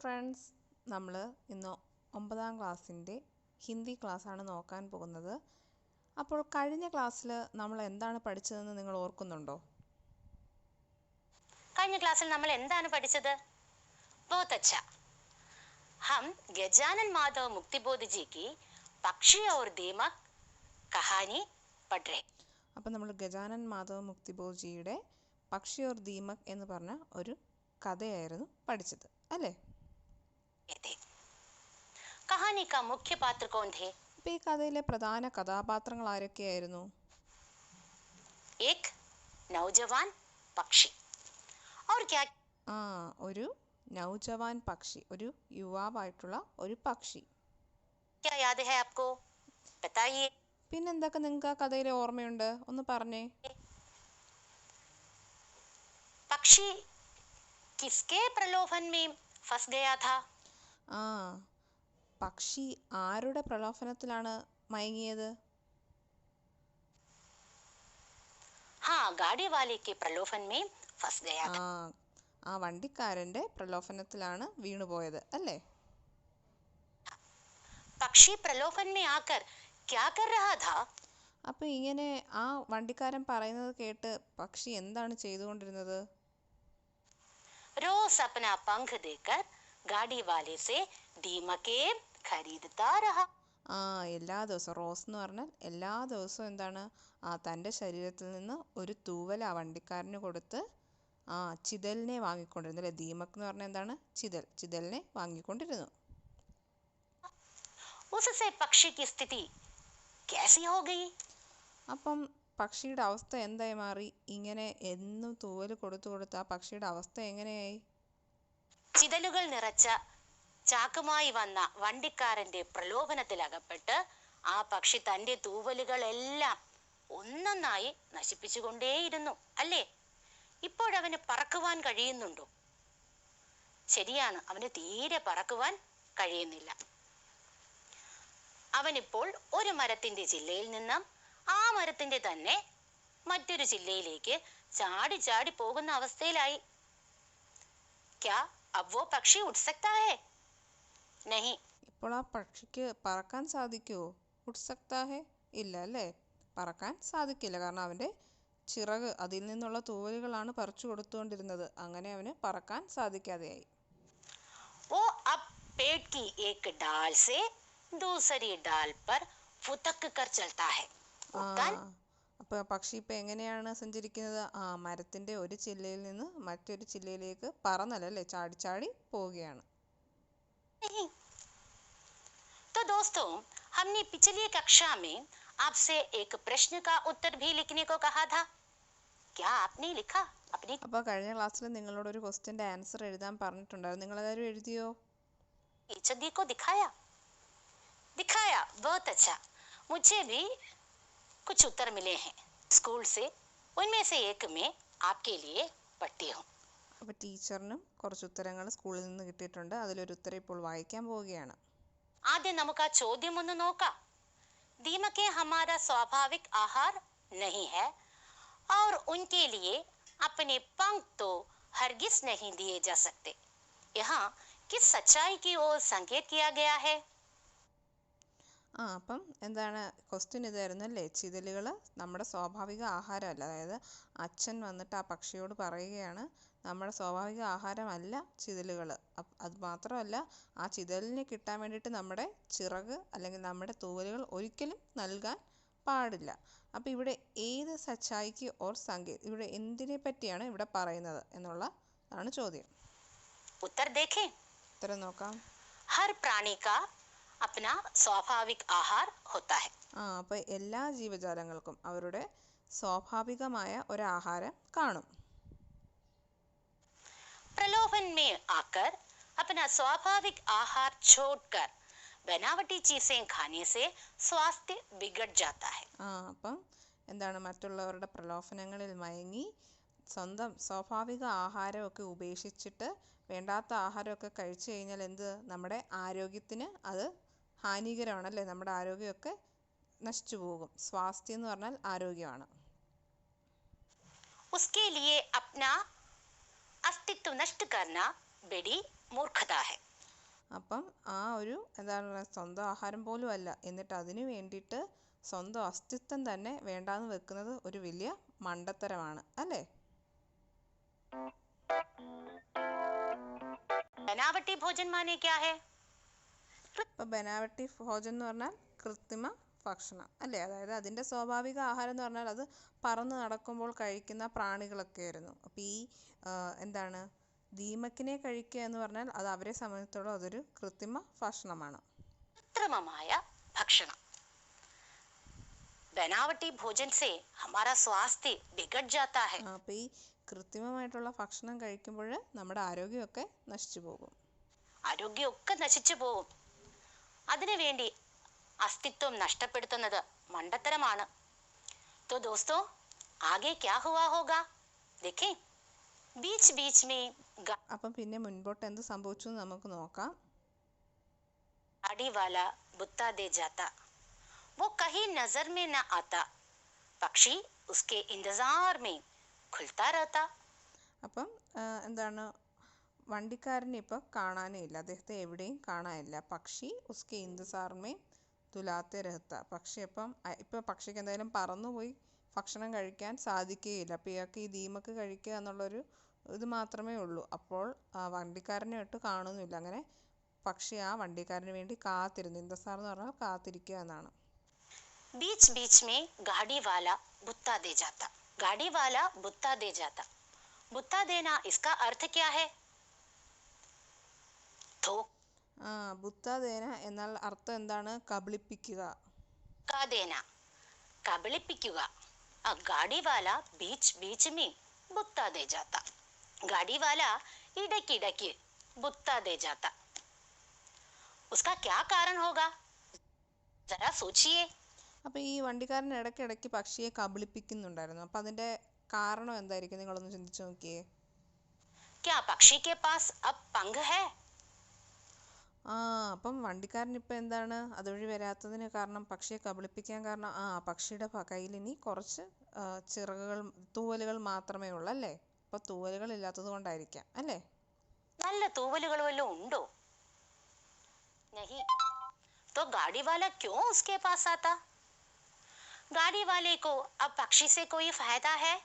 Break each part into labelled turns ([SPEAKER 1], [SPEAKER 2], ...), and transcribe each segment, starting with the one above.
[SPEAKER 1] Friends, നമ്മൾ ഇന്ന് 9ാം ക്ലാസ്സിൻ്റെ ഹിന്ദി ക്ലാസ്സാണ് നോക്കാൻ പോകുന്നത്. അപ്പോൾ കഴിഞ്ഞ ക്ലാസ്സിൽ നമ്മൾ എന്താണ് പഠിച്ചതെന്ന് നിങ്ങൾ ഓർക്കുന്നുണ്ടോ?
[SPEAKER 2] കഴിഞ്ഞ ക്ലാസ്സിൽ നമ്മൾ എന്താണ് പഠിച്ചത്? बहुत अच्छा, हम गजानन माधव मुक्तिबोध जी की पक्षी और दीमक कहानी पढ़ रहे.
[SPEAKER 1] അപ്പോൾ നമ്മൾ ഗജാനൻ മാധവ് മുക്തിബോധ് ജിയുടെ പക്ഷി ഓർ ദീമക് എന്ന് പറഞ്ഞ ഒരു കഥയായിരുന്നു പഠിച്ചത്, അല്ലേ?
[SPEAKER 2] कहानी का मुख्य पात्र कौन थे?
[SPEAKER 1] അപ്പോൾ ഈ കഥയിലെ പ്രധാന കഥാപാത്രങ്ങൾ ആരൊക്കെയായിരുന്നു?
[SPEAKER 2] एक नौजवान पक्षी और क्या
[SPEAKER 1] ഒരു നൗജവാൻ പക്ഷി, ഒരു യുവാവായിട്ടുള്ള ഒരു പക്ഷി.
[SPEAKER 2] क्या याद है आपको? बताइए.
[SPEAKER 1] പിന്നെന്തൊക്കെ നിങ്ങൾക്ക് ആ കഥയിലെ ഓർമ്മയുണ്ട്? ഒന്ന് പറഞ്ഞേ.
[SPEAKER 2] पक्षी किसके प्रलोभन में फंस गया था?
[SPEAKER 1] പക്ഷി ആരുടെ പ്രലോഭനത്തിലാണ് മയങ്ങിയത്?
[SPEAKER 2] हाँ, गाड़ी वाले के प्रलोभन में फंस गया था.
[SPEAKER 1] ആ വണ്ടിക്കാരന്റെ പ്രലോഭനത്തിലാണ് വീണുപോയത്, അല്ലേ?
[SPEAKER 2] പക്ഷി പ്രലോഭൻ में आकर क्या कर रहा था?
[SPEAKER 1] അപ്പൊ ഇങ്ങനെ ആ വണ്ടിക്കാരൻ പറയുന്നത് കേട്ട് പക്ഷി എന്താണ് ചെയ്തുകൊണ്ടിരുന്നത്?
[SPEAKER 2] रोज अपना पंख देकर गाड़ी वाले से दीमके खरीदता रहा.
[SPEAKER 1] എല്ലാ ദിവസവും, റോസ് എന്ന് പറഞ്ഞാൽ എല്ലാ ദിവസവും എന്താണ്, തൻ്റെ ശരീരത്തിൽ നിന്ന് ഒരു തൂവൽ ആ വണ്ടിക്കാരന് കൊടുത്ത് ചിതലിനെ വാങ്ങിക്കൊണ്ടിരുന്നു, അല്ലേ? ദീമക് എന്ന് പറഞ്ഞാൽ എന്താണ്? ചിതലിനെ വാങ്ങിക്കൊണ്ടിരുന്നു.
[SPEAKER 2] उससे पक्षी की स्थिति कैसी हो गई?
[SPEAKER 1] അപ്പം പക്ഷിയുടെ അവസ്ഥ എന്തായി മാറി? ഇങ്ങനെ എന്നും തൂവൽ കൊടുത്ത് ആ പക്ഷിയുടെ അവസ്ഥ എങ്ങനെയായി?
[SPEAKER 2] ചിതലുകൾ നിറച്ച ചാക്കുമായി വന്ന വണ്ടിക്കാരന്റെ പ്രലോഭനത്തിൽ അകപ്പെട്ട് ആ പക്ഷി തന്റെ തൂവലുകളെല്ലാം ഒന്നൊന്നായി നശിപ്പിച്ചുകൊണ്ടേയിരുന്നു, അല്ലേ? ഇപ്പോഴവന് പറക്കുവാൻ കഴിയുന്നുണ്ടോ? ശരിയാണ്, അവന് തീരെ പറക്കുവാൻ കഴിയുന്നില്ല. അവനിപ്പോൾ ഒരു മരത്തിന്റെ ചില്ലയിൽ നിന്നും ആ മരത്തിന്റെ തന്നെ മറ്റൊരു ചില്ലയിലേക്ക് ചാടി ചാടി പോകുന്ന അവസ്ഥയിലായി. ക്യാ അബ് വോ പക്ഷി ഉഡ് സക്താ ഹൈ? നഹി.
[SPEAKER 1] ഇപ്പോൾ ആ പക്ഷിക്ക് പറക്കാൻ സാധിക്കുമോ? ഉഡ് സക്താ ഹൈ? ഇല്ല, അല്ലേ? പറക്കാൻ സാധിക്കില്ല. കാരണം അവൻ്റെ ചിറക്, അതിൽ നിന്നുള്ള തൂവലുകളാണ് പറിച്ചു കൊടുത്തുകൊണ്ടിരുന്നത്. അങ്ങനെ അവന് പറക്കാൻ സാധിക്കാതെയായി.
[SPEAKER 2] वो अब पेड़ की एक डाल से दूसरी डाल पर फुदक कर चलता है.
[SPEAKER 1] അപ്പൊ പക്ഷി ഇപ്പൊ എങ്ങനെയാണ് സഞ്ചരിക്കുന്നത്? മരത്തിന്റെ ഒരു ചില്ലയിൽ നിന്ന് മറ്റൊരു ചില്ലയിലേക്ക് പറന്നല്ലേ, ചാടി ചാടി പോവുകയാണ്.
[SPEAKER 2] तो दोस्तों, हमने पिछली कक्षा में आपसे एक प्रश्न का उत्तर भी लिखने को कहा था. क्या आपने लिखा? अपनी
[SPEAKER 1] അപ്പൊ കഴിഞ്ഞ ക്ലാസ്സിൽ നിങ്ങളോട് ഒരു ക്വസ്റ്റ്യന്റെ ആൻസർ എഴുതാൻ പറഞ്ഞിട്ടുണ്ടായിരുന്നു. നിങ്ങൾ എല്ലാവരും എഴുതിയോ?
[SPEAKER 2] टीचर को दिखाया. बहुत अच्छा. मुझे भी कुछ उत्तर मिले हैं स्कूल से. उनमें से एक में आपके लिए पढ़ती हूँ.
[SPEAKER 1] അപ്പോൾ ടീച്ചറിനും കുറച്ച് ഉത്തരങ്ങൾ സ്കൂളിൽ നിന്ന് കിട്ടിയിട്ടുണ്ട്. അതിലൊരു ഉത്തരം ഇപ്പോൾ വായിക്കാൻ പോവുകയാണ്.
[SPEAKER 2] ആദ്യം നമുക്ക് ആ ചോദ്യം ഒന്ന് നോക്കാം. दीमकें हमारा स्वाभाविक आहार नहीं है और उनके लिए अपने पंख तो हरगिज नहीं दिए जा सकते. यहाँ किस सच्चाई की ओर संकेत किया गया है?
[SPEAKER 1] അപ്പം എന്താണ് ക്വസ്റ്റ്യൻ? ഇതായിരുന്നു, അല്ലേ? ചിതലുകൾ നമ്മുടെ സ്വാഭാവിക ആഹാരമല്ല. അതായത് അച്ഛൻ വന്നിട്ട് ആ പക്ഷിയോട് പറയുകയാണ്, നമ്മുടെ സ്വാഭാവിക ആഹാരമല്ല ചിതലുകൾ. അത് മാത്രമല്ല, ആ ചിതലിന് കിട്ടാൻ വേണ്ടിയിട്ട് നമ്മുടെ ചിറക് അല്ലെങ്കിൽ നമ്മുടെ തൂവലുകൾ ഒരിക്കലും നൽകാൻ പാടില്ല. അപ്പം ഇവിടെ ഏത് സച്ചായിക്ക് ഓർ സങ്കേത്, ഇവിടെ എന്തിനെ പറ്റിയാണ് ഇവിടെ പറയുന്നത് എന്നുള്ളതാണ് ചോദ്യം. ഉത്തരം നോക്കാം.
[SPEAKER 2] हर प्राणी का अपना स्वाभाविक आहार होता है.
[SPEAKER 1] അപ്പൊ എല്ലാ ജീവജാലങ്ങൾക്കും അവരുടെ സ്വാഭാവികമായ ഒരു ആഹാരം കാണും.
[SPEAKER 2] प्रलोभन में आकर अपना स्वाभाविक आहार छोड़कर बनावटी चीजें खाने से स्वास्थ्य बिगड़ जाता है.
[SPEAKER 1] അപ്പം എന്താണ്, മറ്റുള്ളവരുടെ പ്രലോഭനങ്ങളിൽ മയങ്ങി സ്വന്തം സ്വാഭാവിക ആഹാരമൊക്കെ ഉപേക്ഷിച്ചിട്ട് വേണ്ടാത്ത ആഹാരമൊക്കെ കഴിച്ചു കഴിഞ്ഞാൽ എന്ത്, നമ്മുടെ ആരോഗ്യത്തിന് അത് ഹാനികരമാണല്ലേ? നമ്മുടെ ആരോഗ്യമൊക്കെ നശിച്ചു പോകും. സ്വാസ്ഥ്യം എന്ന് പറഞ്ഞാൽ ആരോഗ്യമാണ്.
[SPEAKER 2] उसके लिए अपना अस्तित्व नष्ट करना बड़ी मूर्खता है.
[SPEAKER 1] അപ്പം ആ ഒരു എന്താണ് സ്വന്തം ആഹാരം പോലും അല്ല, എന്നിട്ട് അതിനു വേണ്ടിയിട്ട് സ്വന്തം അസ്തിത്വം തന്നെ വേണ്ടാന്ന് വെക്കുന്നത് ഒരു വലിയ മണ്ടത്തരമാണ് അല്ലേ?
[SPEAKER 2] बनावटी भोजन माने क्या है?
[SPEAKER 1] ഇപ്പം ബനാവട്ടി ഭോജൻ എന്ന് പറഞ്ഞാൽ കൃത്രിമ ഭക്ഷണം അല്ലേ? അതായത് അതിൻ്റെ സ്വാഭാവിക ആഹാരം എന്ന് പറഞ്ഞാൽ അത് പറന്ന് നടക്കുമ്പോൾ കഴിക്കുന്ന പ്രാണികളൊക്കെ ആയിരുന്നു. അപ്പോൾ ഈ എന്താണ് ദീമക്കിനെ കഴിക്കുക എന്ന് പറഞ്ഞാൽ അത് അവരെ സംബന്ധിച്ചിടത്തോളം അതൊരു കൃത്രിമ ഭക്ഷണമാണ്.
[SPEAKER 2] കൃത്രിമമായ ഭക്ഷണം. बनावटी भोजन से हमारा स्वास्थ्य बिगड़ जाता है.
[SPEAKER 1] അപ്പോൾ ഈ കൃത്രിമമായിട്ടുള്ള ഭക്ഷണം കഴിക്കുമ്പോൾ നമ്മുടെ ആരോഗ്യമൊക്കെ നശിച്ചു പോകും.
[SPEAKER 2] ആരോഗ്യമൊക്കെ നശിച്ചു പോകും. അതിനുവേണ്ടി അസ്തിത്വം നഷ്ടപ്പെടുത്തുന്നത് മണ്ടത്തരമാണ്. तो दोस्तों आगे क्या हुआ होगा देखें. बीच बीच में
[SPEAKER 1] അപ്പം പിന്നെ മുൻപോട്ട് എന്ത് സംഭവിച്ചു എന്ന് നമുക്ക് നോക്കാം.
[SPEAKER 2] गाड़ी वाला बुत्ता दे जाता, वो कहीं नजर में न आता, पक्षी उसके इंतजार में खुलता रहता.
[SPEAKER 1] അപ്പം എന്താണ് വണ്ടിക്കാരനെ ഇപ്പോൾ കാണാനേ ഇല്ല, അദ്ദേഹത്തെ എവിടെയും കാണാനില്ല. പക്ഷി ഉസ്കെ ഇന്തിസാർമേ തുലാത്തെ രഹത്ത, പക്ഷി ഇപ്പോൾ പക്ഷിക്ക് എന്തായാലും പറന്നുപോയി ഭക്ഷണം കഴിക്കാൻ സാധിക്കുകയില്ല. അപ്പോൾ ഇയാൾക്ക് ഈ ദീമക്ക് കഴിക്കുക എന്നുള്ളൊരു ഇത് മാത്രമേ ഉള്ളൂ. അപ്പോൾ വണ്ടിക്കാരനെ ഒട്ട് കാണുന്നില്ല. അങ്ങനെ പക്ഷി ആ വണ്ടിക്കാരന് വേണ്ടി കാത്തിരുന്നു. ഇന്തിസാർ എന്ന് പറഞ്ഞാൽ കാത്തിരിക്കുക എന്നാണ്.
[SPEAKER 2] बीच बीच में गाड़ी वाला बुत्ता दे जाता, गाड़ी वाला बुत्ता दे जाता. बुत्ता देना इसका अर्थ क्या है?
[SPEAKER 1] ബുത്താദേന എന്നാൽ അർത്ഥം എന്താണ്? കബളിപ്പിക്കുക.
[SPEAKER 2] കബളിപ്പിക്കുക. गाड़ी वाला बीच बीच में बुत्ता दे जाता, गाड़ी वाला इടയ്ക്കിടയ്ക്ക് बुत्ता दे जाता. उसका क्या कारण होगा? जरा सोचिए.
[SPEAKER 1] അപ്പോൾ ഈ വണ്ടിക്കാരൻ ഇടയ്ക്കിടയ്ക്ക് പക്ഷിയെ കബളിപ്പിക്കുന്നുണ്ടായിരുന്നു. അപ്പം അതിൻ്റെ കാരണം എന്തായിരിക്കും? നിങ്ങളൊന്ന് ചിന്തിച്ചു നോക്കിയേ.
[SPEAKER 2] क्या पक्षी के पास अब पंख है?
[SPEAKER 1] അപ്പം വണ്ടിക്കാരൻ ഇപ്പം എന്താണ് അതുവഴി വരാത്തതിന് കാരണം, പക്ഷിയെ കബളിപ്പിക്കാൻ കാരണം പക്ഷിയുടെ കയ്യിൽ ഇനി കുറച്ച് തൂവലുകൾ മാത്രമേ ഉള്ളൂ അല്ലേ? അപ്പോൾ തൂവലുകൾ ഇല്ലാത്തത് കൊണ്ടായിരിക്കാം അല്ലേ?
[SPEAKER 2] നല്ല തൂവലുകൾ വല്ലതും ഉണ്ടോ? नहीं तो गाड़ी वाला क्यों उसके पास आता? गाड़ी वाले को अब पक्षी से कोई फायदा है?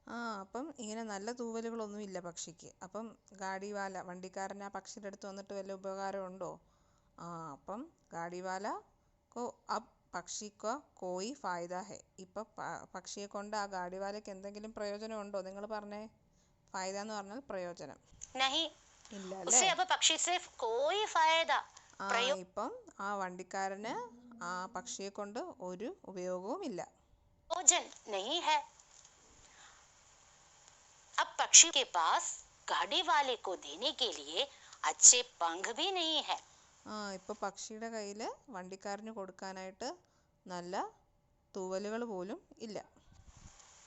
[SPEAKER 1] അപ്പം ഇങ്ങനെ നല്ല തൂവലുകളൊന്നും ഇല്ല പക്ഷിക്ക്. അപ്പം ഗാഡിവാല വണ്ടിക്കാരൻ ആ പക്ഷിയുടെ അടുത്ത് വന്നിട്ട് വല്ല ഉപകാരമുണ്ടോ? അപ്പം ഗാഡിവാല കോ അബ് പക്ഷിക്കോ കോയി ഫായ്ദ ഹെ. ഇപ്പം പക്ഷിയെ കൊണ്ട് ആ ഗാഡിവാലയ്ക്ക് എന്തെങ്കിലും പ്രയോജനം ഉണ്ടോ? നിങ്ങൾ പറഞ്ഞേ. ഫായ്ദ എന്ന് പറഞ്ഞാൽ പ്രയോജനം.
[SPEAKER 2] नहीं,
[SPEAKER 1] ഇല്ല
[SPEAKER 2] उसे
[SPEAKER 1] അല്ലേ?
[SPEAKER 2] अब पक्षी से कोई फायदा
[SPEAKER 1] ഇപ്പം ആ വണ്ടിക്കാരന് ആ പക്ഷിയെ കൊണ്ട് ഒരു ഉപയോഗവും ഇല്ല.
[SPEAKER 2] प्रयोजन नहीं है. अब पक्षी के पास गाड़ी वाले को देने के लिए अच्छे पंख भी नहीं है.
[SPEAKER 1] ഇപ്പൊ പക്ഷിയുടെ കയ്യിൽ വണ്ടിക്കാരന് കൊടുക്കാനായിട്ട് നല്ല തൂവലുകൾ പോലും ഇല്ല.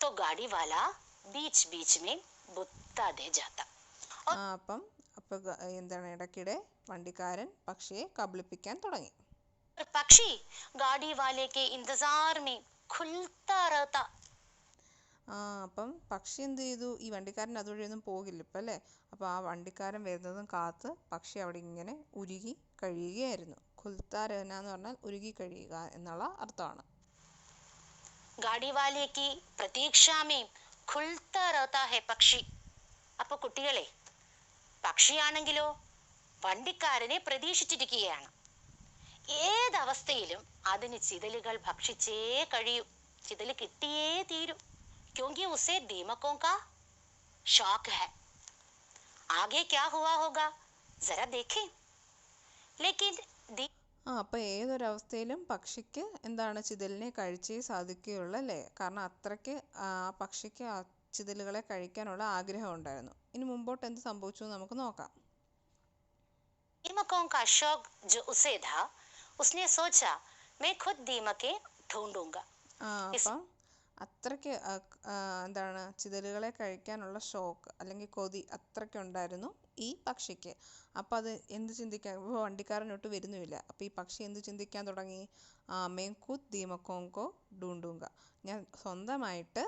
[SPEAKER 2] तो गाड़ी वाला बीच बीच में बुत्ता दे जाता.
[SPEAKER 1] അപ്പം എന്താണ് ഇടയ്ക്കിടെ വണ്ടിക്കാരൻ പക്ഷിയെ കബളിപ്പിക്കാൻ തുടങ്ങി.
[SPEAKER 2] और पक्षी गाड़ी वाले के इंतजार में खुलता रहता.
[SPEAKER 1] അപ്പം പക്ഷി എന്ത് ചെയ്തു? ഈ വണ്ടിക്കാരൻ അതുവഴിയൊന്നും പോകില്ല ഇപ്പം അല്ലേ? അപ്പോൾ ആ വണ്ടിക്കാരൻ വരുന്നതും കാത്ത് പക്ഷി അവിടെ ഇങ്ങനെ ഉരുകി കഴിയുകയായിരുന്നു. ഖുൽത്താ രഹന എന്ന് പറഞ്ഞാൽ ഉരുകി കഴിയുക എന്നുള്ള അർത്ഥമാണ്.
[SPEAKER 2] गाड़ी वाले की प्रतीक्षा में खुलता रहता है पक्षी. അപ്പൊ കുട്ടികളെ, പക്ഷിയാണെങ്കിലോ വണ്ടിക്കാരനെ പ്രതീക്ഷിച്ചിരിക്കുകയാണ്. ഏതവസ്ഥയിലും അതിന് ചിതലുകൾ ഭക്ഷിച്ചേ കഴിയൂ, ചിതല് കിട്ടിയേ തീരൂ. क्योंकि उसे दीमकों का शौक है. आगे क्या हुआ होगा जरा देखें. लेकिन
[SPEAKER 1] അപ്പം ഏതൊരവസ്ഥയിലും പക്ഷിക്ക് എന്താണ് ചിതലിനെ കഴിച്ചേ സാധിക്കുകയുള്ളൂ അല്ലേ? കാരണം അത്രയ്ക്ക് ആ പക്ഷിക്ക് ആ ചിതലുകളെ കഴിക്കാനുള്ള ആഗ്രഹം ഉണ്ടായിരുന്നു. ഇനി മുമ്പോട്ട് എന്ത് സംഭവിച്ചു എന്ന് നമുക്ക് നോക്കാം.
[SPEAKER 2] दीमकों का शौक जो उसे था, उसने सोचा मैं खुद दीमकें ढूंढूंगा.
[SPEAKER 1] അപ്പം അത്രയ്ക്ക് എന്താണ് ചിതലുകളെ കഴിക്കാനുള്ള ഷോക്ക് അല്ലെങ്കിൽ കൊതി അത്രയ്ക്ക് ഉണ്ടായിരുന്നു ഈ പക്ഷിക്ക്. അപ്പം അത് എന്ത് ചിന്തിക്കാൻ, ഇപ്പോൾ വണ്ടിക്കാരനൊട്ട് വരുന്നുമില്ല. അപ്പോൾ ഈ പക്ഷി എന്ത് ചിന്തിക്കാൻ തുടങ്ങി? मैं खुद दीमकों को ढूंढूंगा, ഞാൻ സ്വന്തമായിട്ട്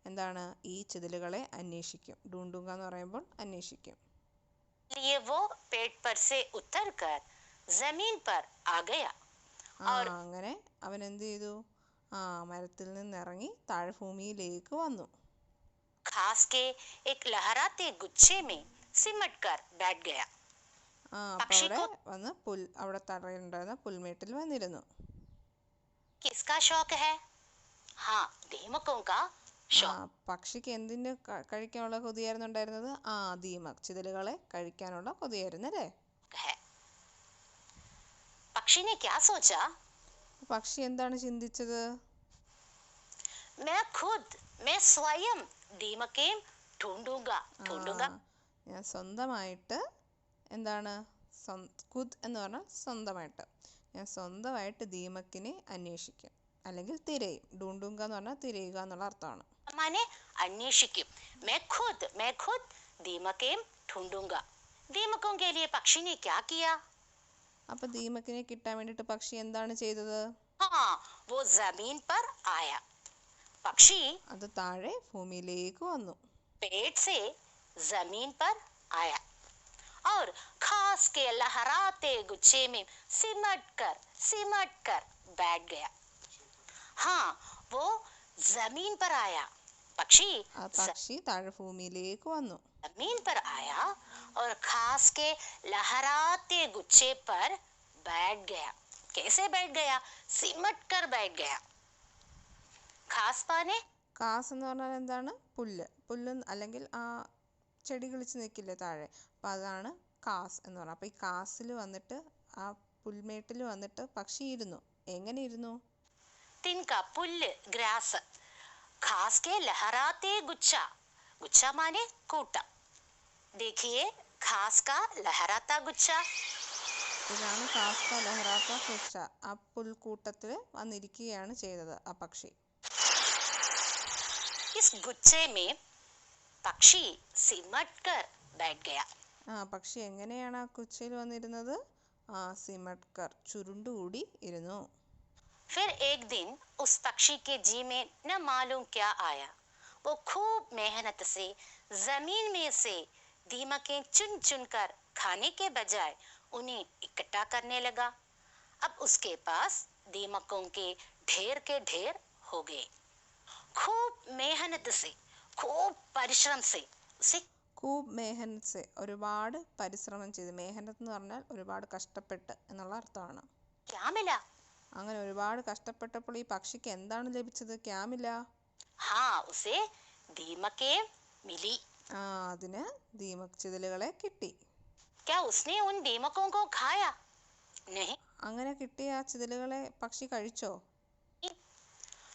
[SPEAKER 1] എന്താണ് ഈ ചിതലുകളെ അന്വേഷിക്കും. ഡൂണ്ടുങ്ക എന്ന് പറയുമ്പോൾ അന്വേഷിക്കും.
[SPEAKER 2] लिए वो पेड़ पर से उतरकर जमीन पर आ गया
[SPEAKER 1] ആ
[SPEAKER 2] और
[SPEAKER 1] അങ്ങനെ അവൻ എന്ത് ചെയ്തു? ആ മരത്തിൽ നിന്നിറങ്ങി താഴ്ഭൂമിയിലേക്ക് വന്നു.
[SPEAKER 2] घास के एक लहराते गुच्छे में सिमट कर बैठ गया.
[SPEAKER 1] ആ അപ്പം
[SPEAKER 2] पक्षी
[SPEAKER 1] അവിടെ
[SPEAKER 2] को
[SPEAKER 1] വന്ന് അവിടെ തറയിലുണ്ടായിരുന്ന പുൽമേട്ടിൽ വന്നിരുന്നു.
[SPEAKER 2] किसका शौक है? हाँ, दीमकों का
[SPEAKER 1] ആ
[SPEAKER 2] शौक
[SPEAKER 1] പക്ഷിക്ക് എന്തിന് കഴിക്കാനുള്ള കൊതിയായിരുന്നു ഉണ്ടായിരുന്നത്? ആ ദീമക്, ചിതലുകളെ കഴിക്കാനുള്ള കൊതിയായിരുന്നു അല്ലേ?
[SPEAKER 2] है. पक्षी ने क्या सोचा?
[SPEAKER 1] പക്ഷി എന്താണ് ചിന്തിച്ചത്?
[SPEAKER 2] मैं स्वयं दीमकें ढूंढूंगा.
[SPEAKER 1] ആ ഞാൻ സ്വന്തമായിട്ട് എന്താണ് ഖുദ് എന്ന് പറഞ്ഞാൽ സ്വന്തമായിട്ട്, ഞാൻ സ്വന്തമായിട്ട് ദീമക്കിനെ അന്വേഷിക്കും അല്ലെങ്കിൽ തിരയും. ഡൂണ്ടുങ്ക എന്ന് പറഞ്ഞാൽ തിരയുക എന്നുള്ള അർത്ഥമാണ്.
[SPEAKER 2] माने अन्वेषिക്കും. मैं खुद दीमकें ढूंढूंगा. दीमकों के लिए पक्षी ने क्या किया?
[SPEAKER 1] അപ്പൊ ദീമക്കിനെ കിട്ടാൻ വേണ്ടിയിട്ട് പക്ഷി എന്താണ് ചെയ്തത്?
[SPEAKER 2] हाँ, वो जमीन पर आया. पक्षी
[SPEAKER 1] അത് താഴെ ഭൂമിയിലേക്ക് വന്നു.
[SPEAKER 2] पेड़ से जमीन पर आया और घास के लहराते गुच्छे में सिमट कर बैठ गया. हाँ, वो जमीन पर आया. पक्षी
[SPEAKER 1] ആ പക്ഷി താഴെ ഭൂമിയിലേക്ക് വന്നു.
[SPEAKER 2] जमीन पर आया और घास के लहराते गुच्छे पर बैठ गया. कैसे बैठ गया? सिमट कर बैठ गया. घास पाने
[SPEAKER 1] കാസ് എന്ന് പറഞ്ഞാൽ എന്താണ്? പുല്ല് അല്ലെങ്കിൽ ആ ചെടി കിളിച്ച് നിൽക്കില്ലേ താഴെ, അപ്പം അതാണ് കാസ് എന്ന് പറഞ്ഞാൽ. അപ്പം ഈ കാസിൽ വന്നിട്ട് ആ പുൽമേട്ടിൽ വന്നിട്ട് പക്ഷി ഇരുന്നു. എങ്ങനെ ഇരുന്നു?
[SPEAKER 2] तिनका पुल्ल ग्रास. घास के लहराते गुच्छा माने कूटा. देखिए घास का लहराता गुच्छा.
[SPEAKER 1] ഇതാണ് കാസ്ക ലഹറാത്ത കുച്ച. ആ പുൽക്കൂട്ടത്തിൽ വന്നിരിക്കുകയാണ് ചെയ്തത് ആ പക്ഷി.
[SPEAKER 2] इस गुच्छे में पक्षी सिमट कर बैठ गया.
[SPEAKER 1] ആ പക്ഷി എങ്ങനെയാണ് ആ കുച്ചയിൽ വന്നിരുന്നത്? ആ സിമട്കർ, ചുരുണ്ടുകൂടി ഇരുന്നു.
[SPEAKER 2] फिर एक दिन उस पक्षी के जी में न मालूम क्या आया. वो खूब मेहनत से जमीन में से दीमकें चुन कर खाने के बजाय उन्हें इकट्ठा करने लगा. अब उसके पास दीमकों के ढेर हो गए. खूब मेहनत से, खूब परिश्रम से उसे
[SPEAKER 1] ഖൂബ് മെഹനത് സെ, ഒരുപാട് പരിശ്രമം ചെയ്ത്. മെഹനത്ത് എന്ന് പറഞ്ഞാൽ ഒരുപാട് കഷ്ടപ്പെട്ട് എന്നുള്ള അർത്ഥമാണ്.
[SPEAKER 2] क्या मिला?
[SPEAKER 1] അങ്ങനെ ഒരുപാട് കഷ്ടപ്പെട്ടപ്പോൾ ഈ പക്ഷിക്ക് എന്താണ് ലഭിച്ചത്? ക്യാമില്ല.
[SPEAKER 2] हाँ, उसे दीमकें मिली.
[SPEAKER 1] ആ അതിന് ദീമക്, ചിതലുകളെ കിട്ടി.
[SPEAKER 2] क्या उसने उन दीमकों को खाया? नहीं.
[SPEAKER 1] അങ്ങനെ കിട്ടിയ ആ ചിതലുകളെ പക്ഷി കഴിച്ചോ?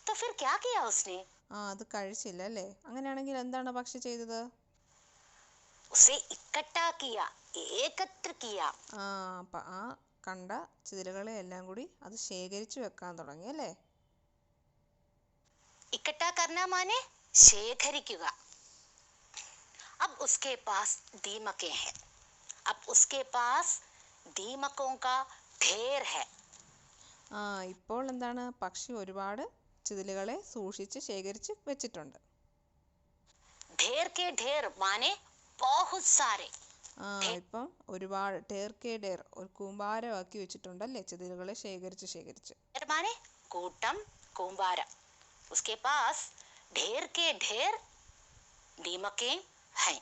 [SPEAKER 2] तो फिर क्या किया उसने?
[SPEAKER 1] ആ അത് കഴിച്ചില്ല അല്ലേ? അങ്ങനെയാണെങ്കിൽ എന്താണ് പക്ഷി ചെയ്തത്?
[SPEAKER 2] उसे इकट्ठा किया, एकत्र किया.
[SPEAKER 1] അപ്പം ആ കണ്ട ചിതലുകളെ എല്ലാം കൂടി അത് ശേഖരിച്ചു വെക്കാൻ തുടങ്ങി അല്ലേ?
[SPEAKER 2] इकट्ठा करना माने ശേഖരിക്കുക. अब उसके पास दीमकें हैं. अब उसके पास दीमकों का ढेर है.
[SPEAKER 1] ഇപ്പോൾ എന്താണ്? പക്ഷി ഒരുപാട് ചിതലുകളെ സൂക്ഷിച്ച് ശേഖരിച്ച് വെച്ചിട്ടുണ്ട്.
[SPEAKER 2] ढेर के ढेर माने बहुत सारे.
[SPEAKER 1] ഇപ്പം ഒരുപാട് ഡേർ ഒരു കൂമ്പാരമാക്കി വെച്ചിട്ടുണ്ടല്ലേ ചിതലുകളെ ശേഖരിച്ച്.
[SPEAKER 2] ढेर माने കൂട്ടം, കൂമ്പാരം. उसके पास ढेर के ढेर दीमकें हैं.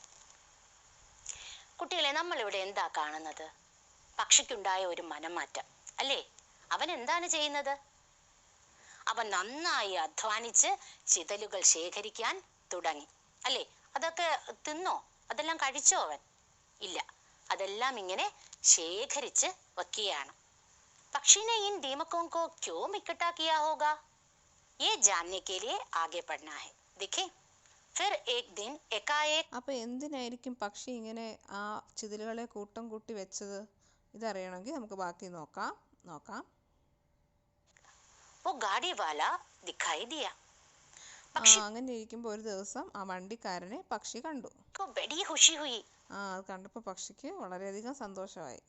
[SPEAKER 2] കുട്ടികളെ, നമ്മൾ ഇവിടെ എന്താ കാണുന്നത്? പക്ഷിക്കുണ്ടായ ഒരു മനംമാറ്റം അല്ലേ? അവൻ എന്താണ് ചെയ്യുന്നത്? അവൻ നന്നായി അധ്വാനിച്ച് ചിതലുകൾ ശേഖരിക്കാൻ തുടങ്ങി അല്ലേ? അതൊക്കെ തിന്നോ? അതെല്ലാം കഴിച്ചോ അവൻ? ഇല്ല, അതെല്ലാം ഇങ്ങനെ ശേഖരിച്ച് വെക്കുകയാണ്. पक्षी ने इन दीमकों को क्यों इकट्ठा किया होगा? ये जानने के लिए आगे बढ़ना है. देखिए, फिर एक दिन एकाएक
[SPEAKER 1] അപ്പൊ എന്തിനായിരിക്കും പക്ഷി ഇങ്ങനെ ആ ചിതലുകളെ കൂട്ടം കൂട്ടി വെച്ചത്? ഇതറിയണമെങ്കിൽ നമുക്ക് ബാക്കി നോക്കാം.
[SPEAKER 2] वो गाड़ी वाला दिखाई दिया.
[SPEAKER 1] അങ്ങനെ ഇരിക്കുമ്പോൾ ഒരു ദിവസം ആ വണ്ടിക്കാരനെ പക്ഷി കണ്ടു.
[SPEAKER 2] को बड़ी खुशी हुई.
[SPEAKER 1] അത് കണ്ടപ്പോൾ പക്ഷിക്ക് വളരെയധികം സന്തോഷമായി.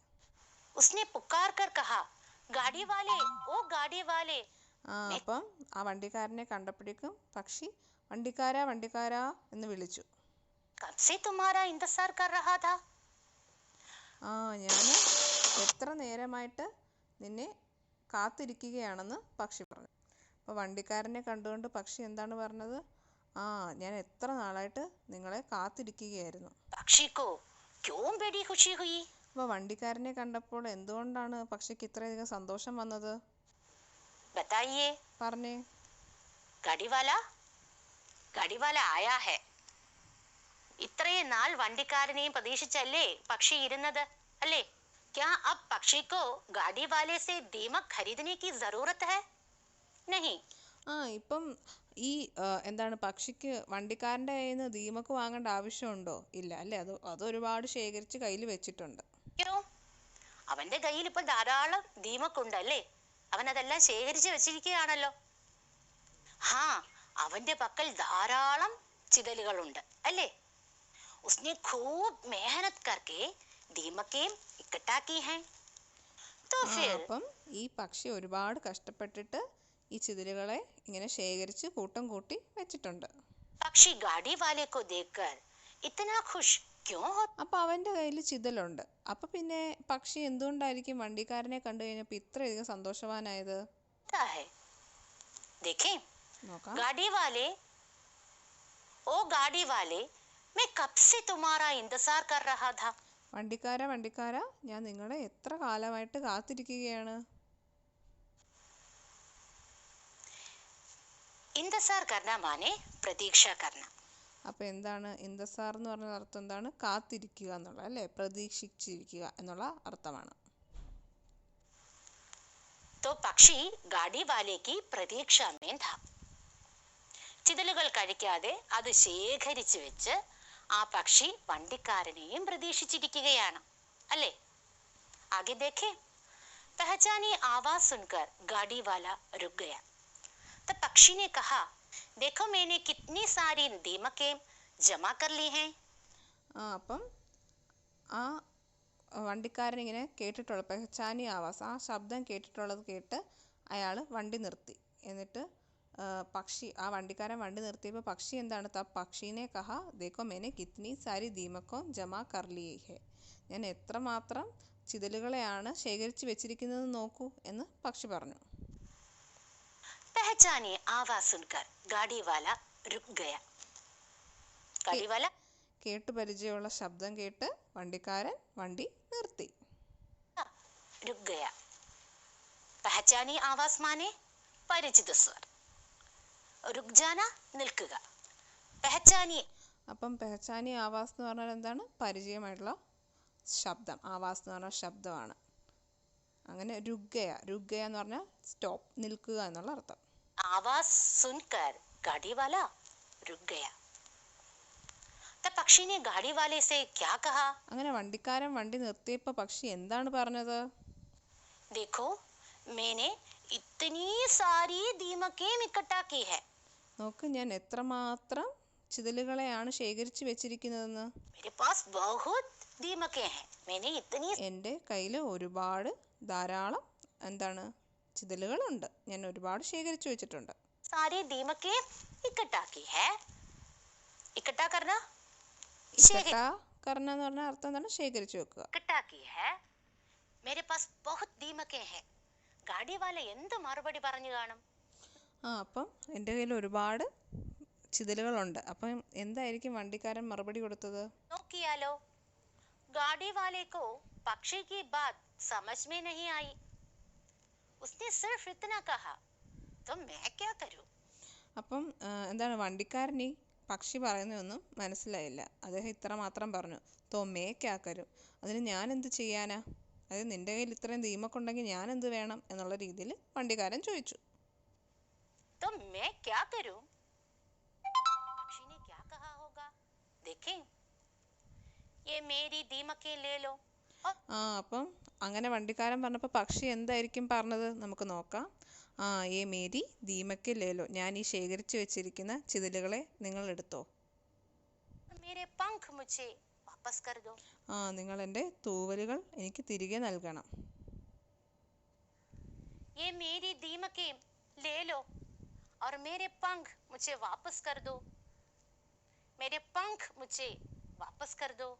[SPEAKER 2] उसने पुकार कर कहा, गाड़ी वाले, ओ गाड़ी वाले.
[SPEAKER 1] അപ്പം ആ വണ്ടിക്കാരനെ കണ്ടപ്പോഴേക്കും പക്ഷി വണ്ടിക്കാരാ എന്ന് വിളിച്ചു.
[SPEAKER 2] कब से तुम्हारा इंतजार कर रहा था.
[SPEAKER 1] ആ ഞാൻ എത്ര നേരമായിട്ട് നിന്നെ കാത്തിരിക്കുകയാണെന്ന് പക്ഷി പറഞ്ഞു. അപ്പോൾ വണ്ടിക്കാരനെ കണ്ടുകൊണ്ട് പക്ഷി എന്താണ് പറഞ്ഞത്? ആ, ഞാൻ എത്ര നാളായിട്ട് നിങ്ങളെ കാത്തിരിക്കുകയായിരുന്നു.
[SPEAKER 2] पक्षी को क्यों बड़ी खुशी हुई?
[SPEAKER 1] അപ്പോൾ വണ്ടിക്കാരനെ കണ്ടപ്പോൾ എന്തുകൊണ്ടാണ് പക്ഷിക്ക് ഇത്രയധികം സന്തോഷം വന്നത്?
[SPEAKER 2] बताइए.
[SPEAKER 1] പറഞ്ഞേ.
[SPEAKER 2] गाड़ी वाला आया है. ഇത്രയും നാൾ വണ്ടിക്കാരനെയും പ്രതീക്ഷിച്ചല്ലേ പക്ഷി ഇരുന്നത് അല്ലേ? क्या अब पक्षी को गाड़ी वाले से दीमक खरीदने की जरूरत है? नहीं.
[SPEAKER 1] ഇപ്പം ഈ എന്താണ് പക്ഷിക്ക് വണ്ടിക്കാരൻ്റെ കയ്യിൽ നിന്ന് ദീമക്ക് വാങ്ങേണ്ട ആവശ്യമുണ്ടോ? ഇല്ല അല്ലേ? അത് ഒരുപാട് ശേഖരിച്ച് കയ്യിൽ വെച്ചിട്ടുണ്ട്.
[SPEAKER 2] ക്യോ? അവന്റെ കയ്യിൽ ഇപ്പൊ ധാരാളം ദീമക്കുണ്ടല്ലേ? അവൻ അതെല്ലാം ശേഖരിച്ച് വെച്ചിരിക്കുകയാണല്ലോ. ഹാ, അവന്റെ പക്കൽ ധാരാളം ചിതലുകളുണ്ട് അല്ലേ? उसने खूब मेहनत करके दीमकें इकट्ठा की हैं. तो फिर
[SPEAKER 1] അപ്പം ഈ പക്ഷി ഒരുപാട് കഷ്ടപ്പെട്ടിട്ട് ഈ ചിതലുകളെ ഇങ്ങനെ ശേഖരിച്ച് കൂട്ടം കൂട്ടി വെച്ചിട്ടുണ്ട്.
[SPEAKER 2] पक्षी गाड़ी वाले को देखकर इतना खुश क्यों होता
[SPEAKER 1] അപ്പം അവൻ്റെ കയ്യിൽ ചിതലുണ്ട്. അപ്പം പിന്നെ പക്ഷി എന്തുകൊണ്ടായിരിക്കും വണ്ടിക്കാരനെ കണ്ടു കഴിഞ്ഞപ്പോൾ ഇത്രയധികം സന്തോഷവാനായത്?
[SPEAKER 2] है? देखें.
[SPEAKER 1] നോക്കാം.
[SPEAKER 2] गाड़ी वाले मैं कब से तुम्हारा इंतजार कर रहा था.
[SPEAKER 1] വണ്ടിക്കാര, ഞാൻ നിങ്ങളെ എത്ര കാലമായിട്ട് കാത്തിരിക്കുകയാണ്.
[SPEAKER 2] इंतजार करना माने प्रतीक्षा करना.
[SPEAKER 1] അപ്പം എന്താണ് ഇന്ദസാർ എന്ന് പറഞ്ഞ അർത്ഥം? എന്താണ്? കാത്തിരിക്കുക എന്നുള്ള, അല്ലേ? പ്രതീക്ഷിച്ചിരിക്കുക എന്നുള്ള അർത്ഥമാണ്.
[SPEAKER 2] तो पक्षी गाड़ी वाले की प्रतीक्षा में था. ചിതലുകൾ കഴിക്കാതെ അത് ശേഖരിച്ചു വെച്ച് ആ പക്ഷി വണ്ടിക്കാരനെയും പ്രതീക്ഷിച്ചിരിക്കുകയാണ് അല്ലേ? आगे देखें. पहचानी आवाज सुनकर गाड़ी वाला रुक गया. तब पक्षी ने कहा, देखो मैंने कितनी सारी दीमकें जमा कर ली हैं.
[SPEAKER 1] അപ്പം ആ വണ്ടിക്കാരൻ ഇങ്ങനെ കേട്ടിട്ടുള്ള പെഹ്ചാനി ആവാസ്, ആ ശബ്ദം കേട്ടിട്ടുള്ളത് കേട്ട് അയാൾ വണ്ടി നിർത്തി. എന്നിട്ട് ആ വണ്ടിക്കാരൻ വണ്ടി നിർത്തിയപ്പോൾ പക്ഷി എന്താണ്? പക്ഷീനെ കഹ, ദേഖോ മേനെ കിത്നി സാരി ദീമക്കോ ജമാ കർ ലിയേ ഹെ. ഞാൻ എത്രമാത്രം ചിതലുകളെയാണ് ശേഖരിച്ച് വെച്ചിരിക്കുന്നത് നോക്കൂ എന്ന് പക്ഷി പറഞ്ഞു.
[SPEAKER 2] पहचानी आवाज सुनकर गाड़ी वाला रुक गया. गाड़ी वाला
[SPEAKER 1] കേട്ടു പരിചയമുള്ള ശബ്ദം കേട്ട് വണ്ടിക്കാരൻ വണ്ടി നിർത്തി.
[SPEAKER 2] रुक गया. पहचानी आवाज माने പരിചിത സ്വർ. रुक जाना നിൽക്കുക. पहचानी.
[SPEAKER 1] അപ്പം പെഹ്ചാനി ആവാസ് എന്ന് പറഞ്ഞാൽ എന്താണ്? പരിചയമായിട്ടുള്ള ശബ്ദം. ആവാസ് എന്ന് പറഞ്ഞാൽ ശബ്ദമാണ്. അങ്ങനെ രുഗ്ഗയ എന്ന് പറഞ്ഞാൽ സ്റ്റോപ്പ്, നിൽക്കുക എന്നുള്ള അർത്ഥം.
[SPEAKER 2] आवाज सुनकर गाड़ी वाला रुक गया. तब पक्षी ने गाड़ी वाले से क्या कहा?
[SPEAKER 1] അങ്ങനെ വണ്ടിക്കാരൻ വണ്ടി നിർത്തിയപ്പോൾ പക്ഷി എന്താണ് പറഞ്ഞത്?
[SPEAKER 2] देखो मैंने इतनी सारी दीमकें इकट्ठा की है.
[SPEAKER 1] നോക്ക്, ഞാൻ എത്രമാത്രം ചിതലുകളെയാണ് ശേഖരിച്ച് വെച്ചിരിക്കുന്നതെന്ന്.
[SPEAKER 2] मेरे पास बहुत दीमकें हैं. मैंने इतनी
[SPEAKER 1] എൻ്റെ കയ്യിൽ ധാരാളം എന്താണ് ചിതലുകളുണ്ട്. ഞാൻ ഒരുപാട് ശേഖരിച്ചു വെച്ചിട്ടുണ്ട്.
[SPEAKER 2] सारी दीमकें इकट्ठा की है. इकट्ठा करना
[SPEAKER 1] കർണ എന്ന് പറഞ്ഞ അർത്ഥം എന്താണ്? ശേഖരിച്ചു വെക്കുക.
[SPEAKER 2] इकट्ठा की है. मेरे पास बहुत दीमकें हैं. गाड़ी वाले എന്ത് മറുപടി പറഞ്ഞു കാണും?
[SPEAKER 1] അപ്പം എൻ്റെ കയ്യിൽ ഒരുപാട് ചിതലുകളുണ്ട്. അപ്പം എന്തായിരിക്കും വണ്ടിക്കാരൻ മറുപടി കൊടുത്തത്?
[SPEAKER 2] നോക്കിയാലോ. गाड़ी वाले को पक्षी की बात समझ में नहीं आई. उसने सिर्फ इतना कहा, तो मैं क्या करूं?
[SPEAKER 1] അപ്പം എന്താണ് വണ്ടിക്കാരന് പക്ഷി പറയുന്നതൊന്നും മനസ്സിലായില്ല. അദ്ദേഹം ഇത്ര മാത്രം പറഞ്ഞു, തോ മേ ക്യാ കരും. അതിന് ഞാൻ എന്ത് ചെയ്യാനാ? അതായത് നിന്റെ കയ്യിൽ ഇത്രയും ദീമക്കുണ്ടെങ്കിൽ ഞാൻ എന്ത് വേണം എന്നുള്ള രീതിയിൽ വണ്ടിക്കാരൻ ചോദിച്ചു.
[SPEAKER 2] तो मैं क्या करूं? पक्षी ने क्या कहा होगा? देखें. ये मेरी दीमकें ले लो.
[SPEAKER 1] അപ്പം അങ്ങനെ വണ്ടിക്കാരൻ പറഞ്ഞപ്പോൾ പക്ഷി എന്തായിരിക്കും പറഞ്ഞത്? നമുക്ക് നോക്കാം. ഏ മേരി ദീമക്ക് ലേലോ, ഞാൻ ഈ ശേഖരിച്ചു വെച്ചിരിക്കുന്ന ചിതലുകളെ നിങ്ങൾ എടുത്തോ.
[SPEAKER 2] मेरे पंख मुझे वापस कर दो.
[SPEAKER 1] നിങ്ങൾ എൻ്റെ തൂവലുകൾ എനിക്ക് തിരികെ നൽകണം.
[SPEAKER 2] ये मेरी दीमकें ले लो और मेरे पंख मुझे वापस कर दो. मेरे पंख मुझे वापस कर दो.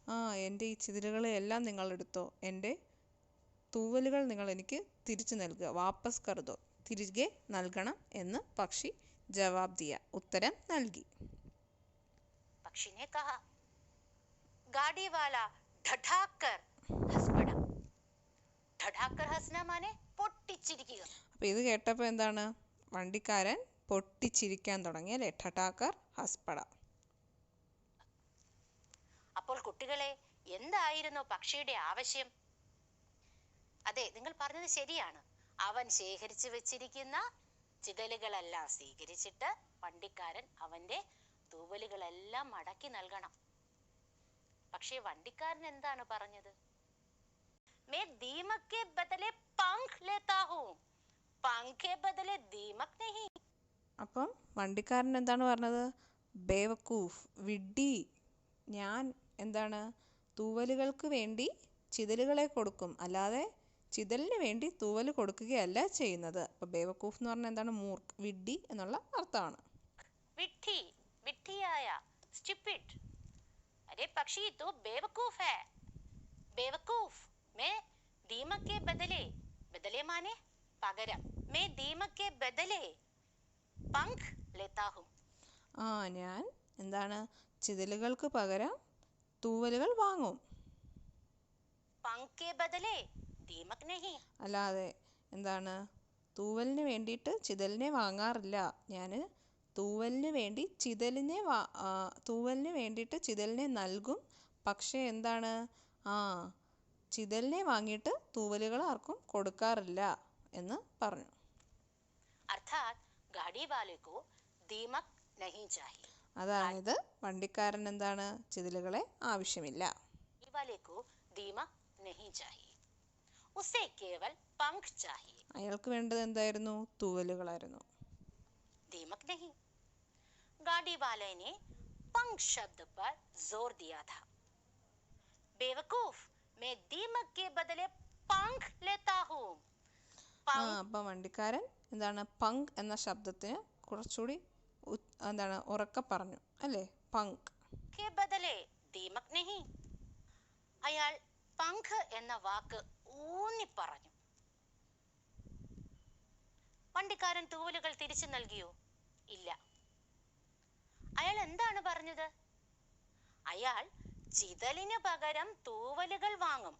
[SPEAKER 1] ആ എൻ്റെ ഈ ചിതലുകളെയെല്ലാം നിങ്ങൾ എടുത്തോ, എൻ്റെ തൂവലുകൾ നിങ്ങൾ എനിക്ക് തിരിച്ചു നൽകുക, വാപ്പസ് കറുതോ, തിരികെ നൽകണം എന്ന് പക്ഷി ജവാബ് ദിയ, ഉത്തരം നൽകി.
[SPEAKER 2] पक्षी ने कहा। गाड़ी वाला ठठाकर हंस पड़ा। ठठाकर हंसना माने പൊട്ടിച്ചിരിക്കുക.
[SPEAKER 1] അപ്പോൾ ഇത് കേട്ടപ്പോൾ എന്താണ്, വണ്ടിക്കാരൻ പൊട്ടിച്ചിരിക്കാൻ തുടങ്ങി അല്ലേ, ഠഠാക്കർ ഹസ്പട.
[SPEAKER 2] അപ്പോൾ കുട്ടികളെ, എന്തായിരുന്നു പക്ഷിയുടെ ആവശ്യം? അതെ, നിങ്ങൾ പറഞ്ഞത് ശരിയാണ്. അവൻ ശേഖരിച്ചു വെച്ചിരിക്കുന്ന ചിതലുകളെല്ലാം സ്വീകരിച്ചിട്ട് വണ്ടിക്കാരൻ അവന്റെ തൂവലുകളെല്ലാം മടക്കി നൽകണം. പക്ഷേ വണ്ടിക്കാരൻ എന്താണ് പറഞ്ഞത്? मैं दीमक के बदले पंख लेता हूँ, पंख के बदले दीमक नहीं.
[SPEAKER 1] അപ്പം വണ്ടിക്കാരൻ എന്താണ് പറഞ്ഞത്? ബേവക്കൂഫ്, വിഡ്ഢി, ഞാൻ എന്താണ് തൂവലുകൾക്ക് വേണ്ടി ചിതലുകളെ കൊടുക്കും, അല്ലാതെ ചിതലിന് വേണ്ടി തൂവൽ കൊടുക്കുകയല്ല ചെയ്യുന്നത്. അപ്പോൾ ബേവക്കൂഫ് എന്ന് പറഞ്ഞാൽ എന്താണ്? മൂർക്ക്, വിഡ്ഢി എന്നുള്ള അർത്ഥമാണ്.
[SPEAKER 2] विट्ठी, विट्ठियाय, स्टूपिड. अरे पक्षी तो बेवकूफ है. बेवकूफ. मैं दीमक के बदले, बदले माने पगरम, मैं दीमक के बदले पंख लेता हूँ.
[SPEAKER 1] ആ, ഞാൻ എന്താണ് ചിതലുകൾക്ക് പകരം തൂവലുകൾ വാങ്ങും,
[SPEAKER 2] पंख के बदले दीमक नहीं.
[SPEAKER 1] അല്ലാതെ എന്താണ് തൂവലിന് വേണ്ടിയിട്ട് ചിതലിനെ വാങ്ങാറില്ല. ഞാൻ തൂവലിന് വേണ്ടിയിട്ട് ചിതലിനെ നൽകും, പക്ഷേ എന്താണ് ചിതലിനെ വാങ്ങിയിട്ട് തൂവലുകൾ ആർക്കും കൊടുക്കാറില്ല എന്ന് പറഞ്ഞു.
[SPEAKER 2] अर्थात गाड़ी वाले को दीमक नहीं चाहिए.
[SPEAKER 1] അതായത് വണ്ടിക്കാരൻ എന്താണ് ചിതലുകളെ ആവശ്യമില്ല.
[SPEAKER 2] गाड़ी वाले को दीमक नहीं चाहिए. उसे केवल पंख चाहिए.
[SPEAKER 1] അയാൾക്ക് വേണ്ടത് എന്തായിരുന്നു? തൂവലുകളായിരുന്നു.
[SPEAKER 2] दीमक नहीं. गाड़ी वाले ने पंख शब्द पर जोर दिया था. बेवकूफ, मैं दीमक के बदले पंख लेता हूँ.
[SPEAKER 1] അപ്പം വണ്ടിക്കാരൻ എന്താണ് പങ്ക് എന്ന ശബ്ദത്തിന് കുറച്ചുകൂടി എന്താണ് ഉറക്കെ പറഞ്ഞു അല്ലേ, പങ്ക്.
[SPEAKER 2] के बदले दीमक नहीं. അയാൾ പങ്ക് എന്ന വാക്ക് ഊന്നി പറഞ്ഞു. വണ്ടിക്കാരൻ തൂവലുകൾ തിരിച്ചു നൽകിയോ? ഇല്ല. അയാൾ എന്താണ് പറഞ്ഞത്? അയാൾ ചിതലിന് പകരം തൂവലുകൾ വാങ്ങും,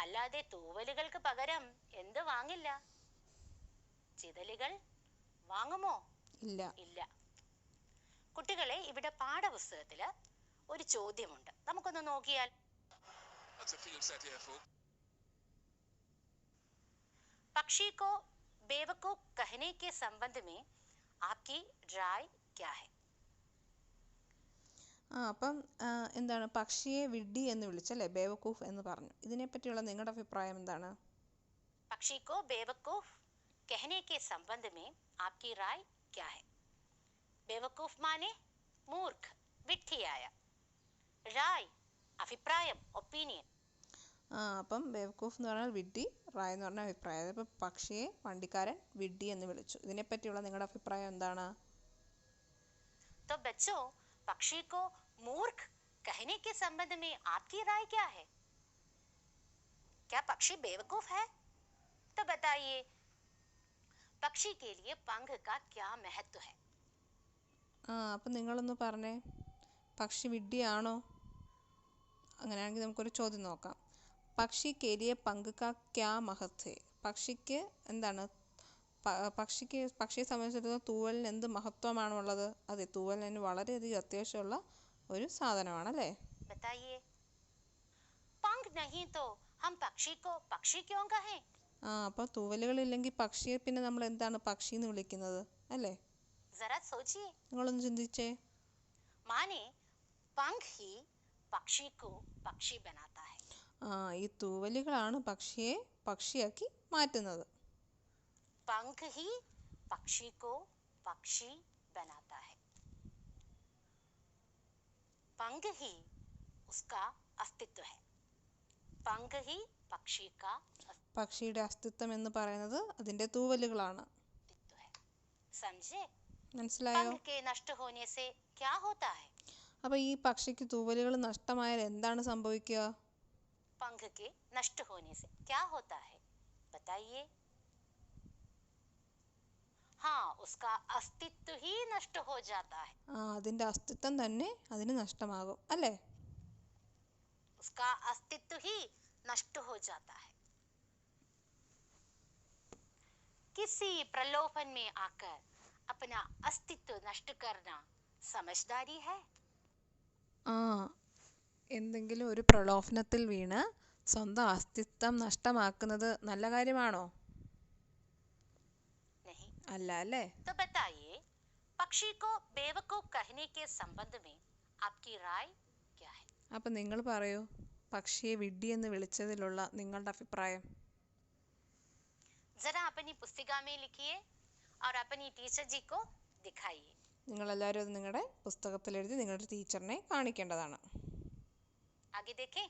[SPEAKER 2] അല്ലാതെ തൂവലുകൾക്ക് പകരം എന്ത് വാങ്ങില്ല? ചിതലുകൾ വാങ്ങുമോ?
[SPEAKER 1] ഇല്ല.
[SPEAKER 2] ഇല്ല. കുട്ടികളെ, ഇവിടെ പാഠപുസ്തകത്തില് ഒരു ചോദ്യമുണ്ട്, നമുക്കൊന്ന് നോക്കിയാൽ. पक्षी को बेवकूफ कहने के संबंध में आपकी राय क्या है?
[SPEAKER 1] അപ്പം എന്താണ് പക്ഷിയെ വിഡ്ഢി എന്ന് വിളിച്ചല്ലേ, ബേവക്കൂഫ് എന്ന് പറഞ്ഞു. ഇതിനെപ്പറ്റിയുള്ള നിങ്ങളുടെ അഭിപ്രായം എന്താണ്?
[SPEAKER 2] पक्षी को बेवकूफ कहने के संबंध में आपकी राय क्या है? बेवकूफ माने मूर्ख, विड्ढिയായ. राय, അഭിപ്രായം, ഒപ്പീനിയൻ.
[SPEAKER 1] അപ്പം ബേവക്കൂഫ് എന്ന് പറഞ്ഞാൽ വിഡ്ഢി, റായ് എന്ന് പറഞ്ഞാൽ അഭിപ്രായം. അപ്പോൾ പക്ഷിയെ വണ്ടിക്കാരൻ വിഡ്ഢി എന്ന് വിളിച്ചു. ഇതിനെപ്പറ്റിയുള്ള നിങ്ങളുടെ അഭിപ്രായം എന്താണ്?
[SPEAKER 2] तो बच्चों, पक्षी को मूर्ख कहने के संबंध में आपकी राय क्या है? क्या पक्षी बेवकूफ है? तो बताइए, पक्षी के लिए पंख का क्या महत्व है?
[SPEAKER 1] അപ്പം നിങ്ങളൊന്ന് പറഞ്ഞേ, പക്ഷി വിഡ്ഢിയാണോ? അങ്ങനെയാണെങ്കിൽ നമുക്കൊരു ചോദ്യം നോക്കാം. പക്ഷി കേലിയെ പങ്ക് കാ ക്യാ മഹത്വ. പക്ഷിക്ക് എന്താണ് പക്ഷിയെ സംബന്ധിച്ചിടത്തോളം തൂവലിന് എന്ത് മഹത്വമാണുള്ളത്? അതെ, തൂവലിന് വളരെയധികം അത്യാവശ്യമുള്ള ഒരു സാധനമാണല്ലേ.
[SPEAKER 2] बताइए, पंख नहीं तो हम पक्षी को पक्षी क्यों कहें?
[SPEAKER 1] അപ്പോൾ തൂവലുകളില്ലെങ്കിൽ പക്ഷിയെ പിന്നെ നമ്മൾ എന്താണ് പക്ഷി എന്ന് വിളിക്കുന്നത് അല്ലേ?
[SPEAKER 2] जरा सोचिए.
[SPEAKER 1] നിങ്ങളൊന്ന് ചിന്തിച്ചേ.
[SPEAKER 2] माने पंख ही पक्षी को पक्षी बनाता है.
[SPEAKER 1] ഈ തൂവലുകളാണ് പക്ഷിയെ പക്ഷിയാക്കി മാറ്റുന്നത്.
[SPEAKER 2] पंख ही पक्षी को पक्षी बनाता है. पंख ही उसका अस्तित्व है. पंख ही पक्षी का
[SPEAKER 1] പക്ഷിയുടെ അസ്തിത്വം എന്ന് പറയുന്നത് അതിൻ്റെ തൂവലുകളാണ്.
[SPEAKER 2] अस्तित्व है. समझे?
[SPEAKER 1] മനസ്സിലായോ?
[SPEAKER 2] पंख के नष्ट होने से क्या होता है?
[SPEAKER 1] അപ്പോൾ ഈ പക്ഷിക്ക് തൂവലുകൾ നഷ്ടമായാൽ എന്താണ് സംഭവിക്കുക?
[SPEAKER 2] पंख के नष्ट होने से क्या होता है बताइए? हाँ, उसका अस्तित्व ही नष्ट हो जाता है.
[SPEAKER 1] അതിൻ്റെ അസ്തിത്വം തന്നെ അതിന് നഷ്ടമാകും അല്ലേ?
[SPEAKER 2] उसका अस्तित्व ही नष्ट हो जाता है. किसी प्रलोभन में आकर अपना अस्तित्व नष्ट करना समझदारी है?
[SPEAKER 1] ആ എന്തെങ്കിലും ഒരു പ്രലോഭനത്തിൽ വീണ് സ്വന്തം അസ്തിത്വം നഷ്ടമാക്കുന്നത് നല്ല കാര്യമാണോ?
[SPEAKER 2] नहीं.
[SPEAKER 1] അല്ല അല്ലേ?
[SPEAKER 2] तो बताइए, पक्षी को बेवकूफ कहने के संबंध में आपकी राय क्या है?
[SPEAKER 1] അപ്പം നിങ്ങൾ പറയൂ, പക്ഷിയെ വിഡ്ഢി എന്ന് വിളിച്ചതിലുള്ള നിങ്ങളുടെ അഭിപ്രായം.
[SPEAKER 2] जरा अपनी पुस्तिका में लिखिए और अपनी टीचर जी को दिखाइए.
[SPEAKER 1] നിങ്ങളെല്ലാവരും അത് നിങ്ങളുടെ പുസ്തകത്തിൽ എഴുതി നിങ്ങളുടെ ടീച്ചറിനെ കാണിക്കേണ്ടതാണ്.
[SPEAKER 2] आगे देखें.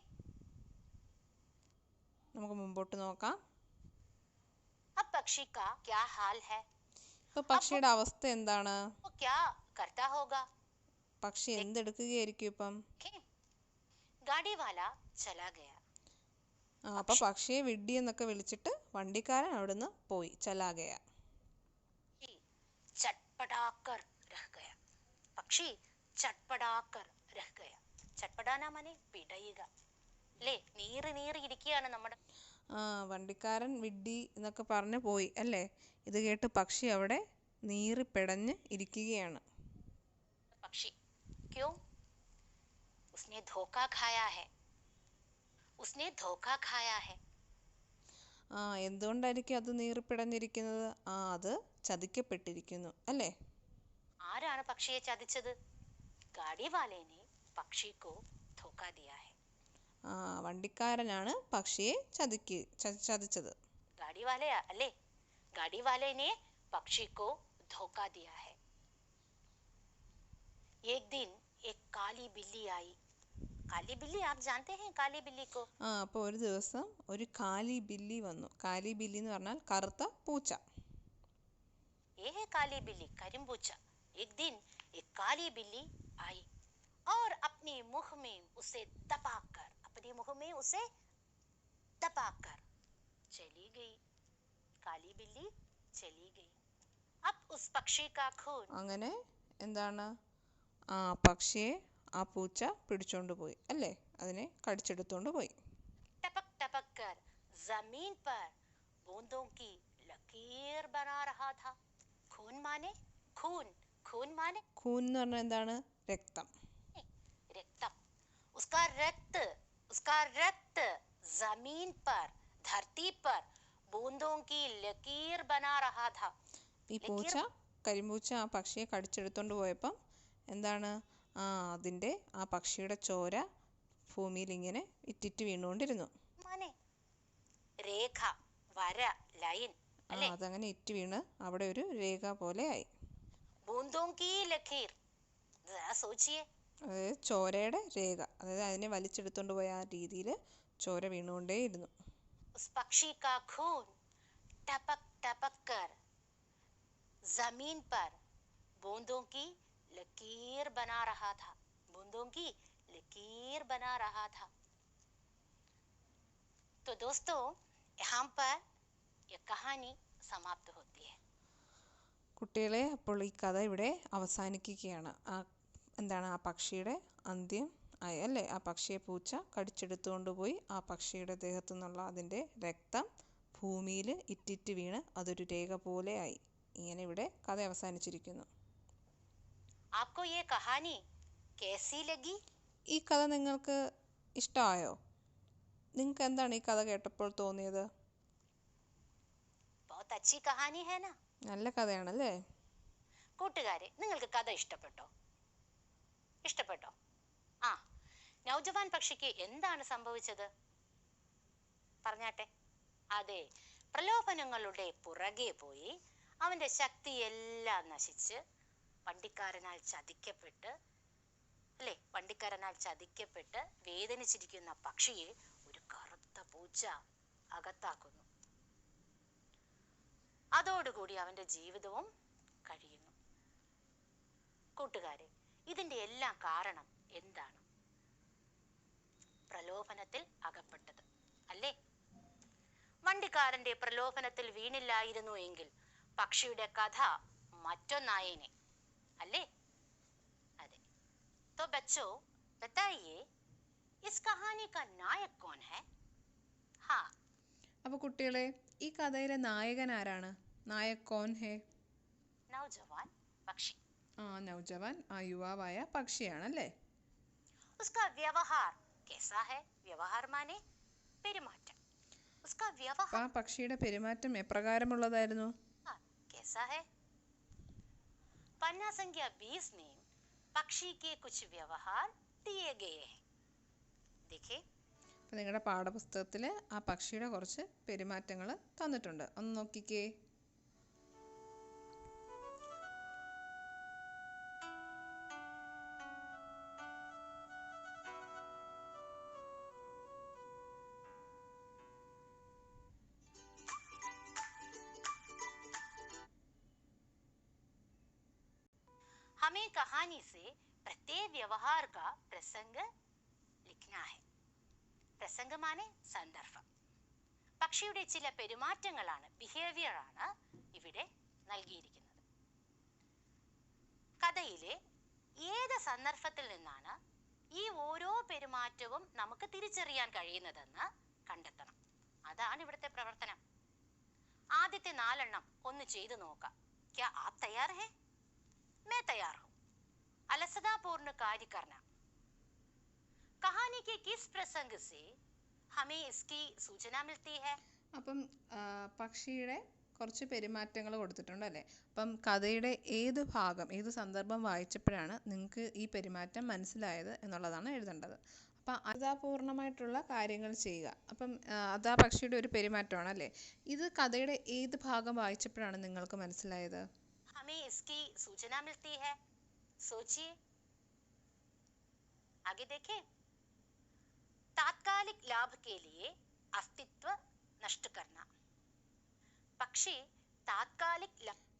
[SPEAKER 1] നമുക്ക് മുമ്പോട്ട് നോക്കാം.
[SPEAKER 2] अब पक्षी का क्या हाल है?
[SPEAKER 1] ഇപ്പോൾ പക്ഷിയുടെ അവസ്ഥ എന്താണ്?
[SPEAKER 2] वो क्या करता होगा?
[SPEAKER 1] പക്ഷി എന്തെടുക്കുകയായിരിക്കും ഇപ്പം?
[SPEAKER 2] देखें. गाड़ी वाला चला गया.
[SPEAKER 1] അപ്പോൾ പക്ഷിയെ വിഡ്ഢി എന്നൊക്കെ വിളിച്ചിട്ട് വണ്ടിക്കാരൻ അവിടുന്ന് പോയി. ചലാഗയ.
[SPEAKER 2] चटपटाकर रह गया. पक्षी चटपटाकर रह गया. चटपटाना माने പിടയുക. അല്ലേ? നീറി ഇരിക്കുകയാണ് നമ്മുടെ.
[SPEAKER 1] വണ്ടിക്കാരൻ വിഡ്ഢി എന്നൊക്കെ പറഞ്ഞ് പോയി അല്ലേ? ഇത് കേട്ട് പക്ഷി അവിടെ നീറിപ്പിടഞ്ഞ് ഇരിക്കുകയാണ്.
[SPEAKER 2] പക്ഷി ക്യോ? उसने धोखा खाया है. उसने धोखा खाया है.
[SPEAKER 1] എന്തുകൊണ്ടായിരിക്കും അത് നീറിപ്പിടഞ്ഞിരിക്കുന്നത്? അത് ചതിക്കപ്പെട്ടിരിക്കുന്നു അല്ലേ?
[SPEAKER 2] ആരാണ് പക്ഷിയെ ചതിച്ചത്? गाड़ी वाले ने पक्षी को धोखा दिया है.
[SPEAKER 1] വണ്ടിക്കാരനാണ് പക്ഷിയെ ചതിച്ചത്.
[SPEAKER 2] गाड़ी वाले अले गाड़ी वाले ने पक्षी को धोखा दिया है. एक दिन एक काली बिल्ली आई. काली बिल्ली आप जानते हैं काली बिल्ली को?
[SPEAKER 1] അപ്പോൾ ഒരു ദിവസം ഒരു കാലി ബില്ലി വന്നു. കാലി ബില്ലി എന്ന് പറഞ്ഞാൽ കറുത്ത പൂച്ച.
[SPEAKER 2] ये है काली बिल्ली, करिम्बूचा. एक दिन एक काली बिल्ली आई और अपने मुंह में उसे दबाकर चली गई. काली बिल्ली चली गई. अब उस पक्षी का खून.
[SPEAKER 1] അങ്ങനെ എന്താണ്? പക്ഷിയെ ആ പൂച്ച പിടിച്ചോണ്ട് പോയി അല്ലേ? അതിനെ കടിച്ചെടുത്തോണ്ട് പോയി.
[SPEAKER 2] टपक टपक कर जमीन पर बूंदों की लकीर बना रहा था. खून माने खून. खून माने
[SPEAKER 1] खून എന്ന് പറഞ്ഞാൽ എന്താണ്? രക്തം.
[SPEAKER 2] रक्तम. उसका रक्त जमीन पर धरती पर बूंदों की लकीर बना रहा था.
[SPEAKER 1] ഈ പൂച്ച കരിമ്പൂച്ച ആ പക്ഷിയെ കടിച്ചെടുത്തോണ്ട് പോയപ്പം എന്താണ്? അതിൻ്റെ ആ പക്ഷിയുടെ ചോര ഭൂമിയിൽ ഇങ്ങനെ ഇറ്റിറ്റ് വീണുകൊണ്ടിരുന്നു.
[SPEAKER 2] माने രേഖ, വര, ലൈൻ.
[SPEAKER 1] അതങ്ങനെ ഇറ്റ് വീണ് അവിടെ ഒരു രേഖ പോലെ ആയി.
[SPEAKER 2] बूंदों की लकीर. जरा सोचिए.
[SPEAKER 1] അതായത് ചോരയുടെ രേഖ. അതായത് അതിനെ വലിച്ചെടുത്തോണ്ട് പോയ ആ രീതിയിൽ ചോര വീണുകൊണ്ടേയിരുന്നു.
[SPEAKER 2] उस पक्षी का खून टपक टपक कर जमीन पर बूंदों की लकीर बना रहा था. बूंदों की लकीर बना रहा था. तो दोस्तों, यहाँ पर यह कहानी समाप्त होती है.
[SPEAKER 1] കുട്ടികളെ, അപ്പോൾ ഈ കഥ ഇവിടെ അവസാനിക്കുകയാണ്. എന്താണ്? ആ പക്ഷിയുടെ അന്ത്യം ആയി അല്ലേ? ആ പക്ഷിയെ പൂച്ച കടിച്ചെടുത്തുകൊണ്ട് പോയി. ആ പക്ഷിയുടെ ദേഹത്തു നിന്നുള്ള അതിൻ്റെ രക്തം ഭൂമിയിൽ ഇറ്റിറ്റ് വീണ് അതൊരു രേഖ പോലെ ആയി. ഇങ്ങനെ ഇവിടെ കഥ അവസാനിച്ചിരിക്കുന്നു.
[SPEAKER 2] आपको ये कहानी कैसी लगी?
[SPEAKER 1] ഈ കഥ നിങ്ങൾക്ക് ഇഷ്ടമായോ? നിങ്ങൾക്ക് എന്താണ് ഈ കഥ കേട്ടപ്പോൾ തോന്നിയത്?
[SPEAKER 2] बहुत अच्छी कहानी है ना?
[SPEAKER 1] നല്ല കഥയാണല്ലേ?
[SPEAKER 2] കൂട്ടുകാരെ, നിങ്ങൾക്ക് കഥ ഇഷ്ടപ്പെട്ടോ? നൗജവാൻ പക്ഷിക്ക് എന്താണ് സംഭവിച്ചത്? പറഞ്ഞാട്ടെ. അതെ, പ്രലോഭനങ്ങളുടെ പുറകെ പോയി അവന്റെ ശക്തിയെല്ലാം നശിച്ച് വണ്ടിക്കാരനാൽ ചതിക്കപ്പെട്ട് വേദനിച്ചിരിക്കുന്ന പക്ഷിയെ ഒരു കറുത്ത പൂച്ച അകത്താക്കുന്നു. അതോടുകൂടി അവന്റെ ജീവിതവും കഴിയുന്നു. കൂട്ടുകാരെ, ഇതിന്റെ എല്ലാം കാരണം എന്താണ്? പ്രലോഭനത്തിൽ അകപ്പെട്ടത് അല്ലേ? വണ്ടിക്കാരന്റെ പ്രലോഭനത്തിൽ വീണില്ലായിരുന്നു എങ്കിൽ പക്ഷിയുടെ കഥ മറ്റൊന്നായേനെ അല്ലേ? അതെ. तो बच्चों बताइए इस कहानी का नायक कौन है? हाँ,
[SPEAKER 1] അപ്പോൾ കുട്ടികളെ, ഈ കഥയിലെ നായകൻ ആരാണ്? നായക് കോൻ ഹേ?
[SPEAKER 2] नौजवान पक्षी।
[SPEAKER 1] നൗജവാൻ, ആ യുവാവായ പക്ഷിയാണല്ലേ?
[SPEAKER 2] उसका व्यवहार कैसा है? व्यवहार माने പെരുമാറ്റം. उसका
[SPEAKER 1] അപ്പോൾ
[SPEAKER 2] व्यवहार
[SPEAKER 1] ആ പക്ഷിയുടെ പെരുമാറ്റം എപ്രകാരമുള്ളതായിരുന്നു?
[SPEAKER 2] कैसा है? पन्ना संख्या 20 में पक्षी के कुछ व्यवहार दिए गए हैं. देखिए.
[SPEAKER 1] അപ്പോൾ നിങ്ങളുടെ പാഠപുസ്തകത്തിൽ ആ പക്ഷിയുടെ കുറച്ച് പെരുമാറ്റങ്ങൾ തന്നിട്ടുണ്ട്. ഒന്ന് നോക്കിക്കേ.
[SPEAKER 2] हमें कहानी से प्रत्येक व्यवहार का प्रसंग लिखना है. പ്രസംഗം മാനെ സന്ദർഭം. പക്ഷിയുടെ ചില പെരുമാറ്റങ്ങളാണ്, ബിഹേവിയർ ആണ് ഇവിടെ നൽകിയിരിക്കുന്നത്. കഥയിലെ ഏത് സന്ദർഭത്തിൽ നിന്നാണ് ഈ ഓരോ പെരുമാറ്റവും നമുക്ക് തിരിച്ചറിയാൻ കഴിയുന്നതെന്ന് കണ്ടെത്തണം. അതാണ് ഇവിടുത്തെ പ്രവർത്തനം. ആദ്യത്തെ 4 എണ്ണം ഒന്ന് ചെയ്തു നോക്കാം. क्या आप तैयार हैं? मैं तैयार हूं. अलसदापूर्ण कार्य करना. कहानी के किस प्रसंग से हमें इसकी सूचना मिलती है?
[SPEAKER 1] അപ്പം പക്ഷിയുടെ കുറച്ച് പെരുമാറ്റങ്ങൾ കൊടുത്തിട്ടുണ്ട് അല്ലേ? അപ്പം കഥയുടെ ഏത് ഭാഗം, ഏത് സന്ദർഭം വായിച്ചപ്പോഴാണ് നിങ്ങൾക്ക് ഈ പെരുമാറ്റം മനസ്സിലായത് എന്നുള്ളതാണ് എഴുതേണ്ടത്. അപ്പം അർത്ഥപൂർണമായിട്ടുള്ള കാര്യങ്ങൾ ചെയ്യുക. അപ്പം അത് ആ പക്ഷിയുടെ ഒരു പെരുമാറ്റമാണ് അല്ലേ? ഇത് കഥയുടെ ഏത് ഭാഗം വായിച്ചപ്പോഴാണ് നിങ്ങൾക്ക് മനസ്സിലായത്?
[SPEAKER 2] हमें इसकी सूचना मिलती है. सोचिए. आगे देखें. तात्कालिक लाभ के लिए अस्तित्व नष्ट करना. പക്ഷി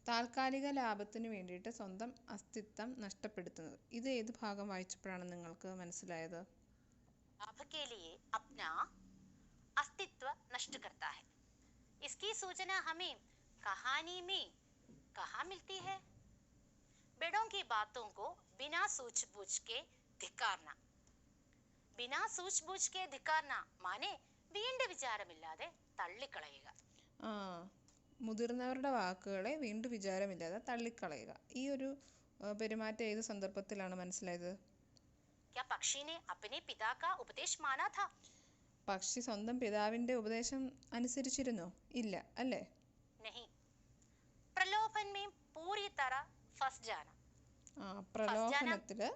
[SPEAKER 1] താൽക്കാലിക ലാഭത്തിന് വേണ്ടിയിട്ട് സ്വന്തം അസ്തിത്വം നഷ്ടപ്പെടുത്തുന്നത്. ഇത് ഏത് ഭാഗം വായിച്ചപ്പോഴാണ് നിങ്ങൾക്ക് മനസ്സിലായത്?
[SPEAKER 2] लाभ के लिए अपना अस्तित्व नष्ट करता है. इसकी सूचना हमें कहानी में कहाँ मिलती है? बेड़ों की बातों को बिना सूझबूझ के ധിക്കാർന. बिना सूझबूझ के ധിക്കാർന മാനെ വീണ്ടും വിചാരമില്ലാതെ തള്ളിക്കളയുക.
[SPEAKER 1] മുതിർന്നവരുടെ വാക്കുകളെ വീണ്ടും വിചാരമില്ലാതെ തള്ളിക്കളയുക. ഈ ഒരു പെരുമാറ്റം ഏത് സന്ദർഭത്തിലാണ് മനസ്സിലായത്?
[SPEAKER 2] क्या पक्षी ने अपने पिता का उपदेश माना था?
[SPEAKER 1] പക്ഷി സ്വന്തം പിതാവിന്റെ ഉപദേശം അനുസരിച്ചിരുന്നോ? ഇല്ല അല്ലേ?
[SPEAKER 2] नहीं. प्रलोभन में पूरी तरह फंस जाना.
[SPEAKER 1] പ്രലോഭനത്തില്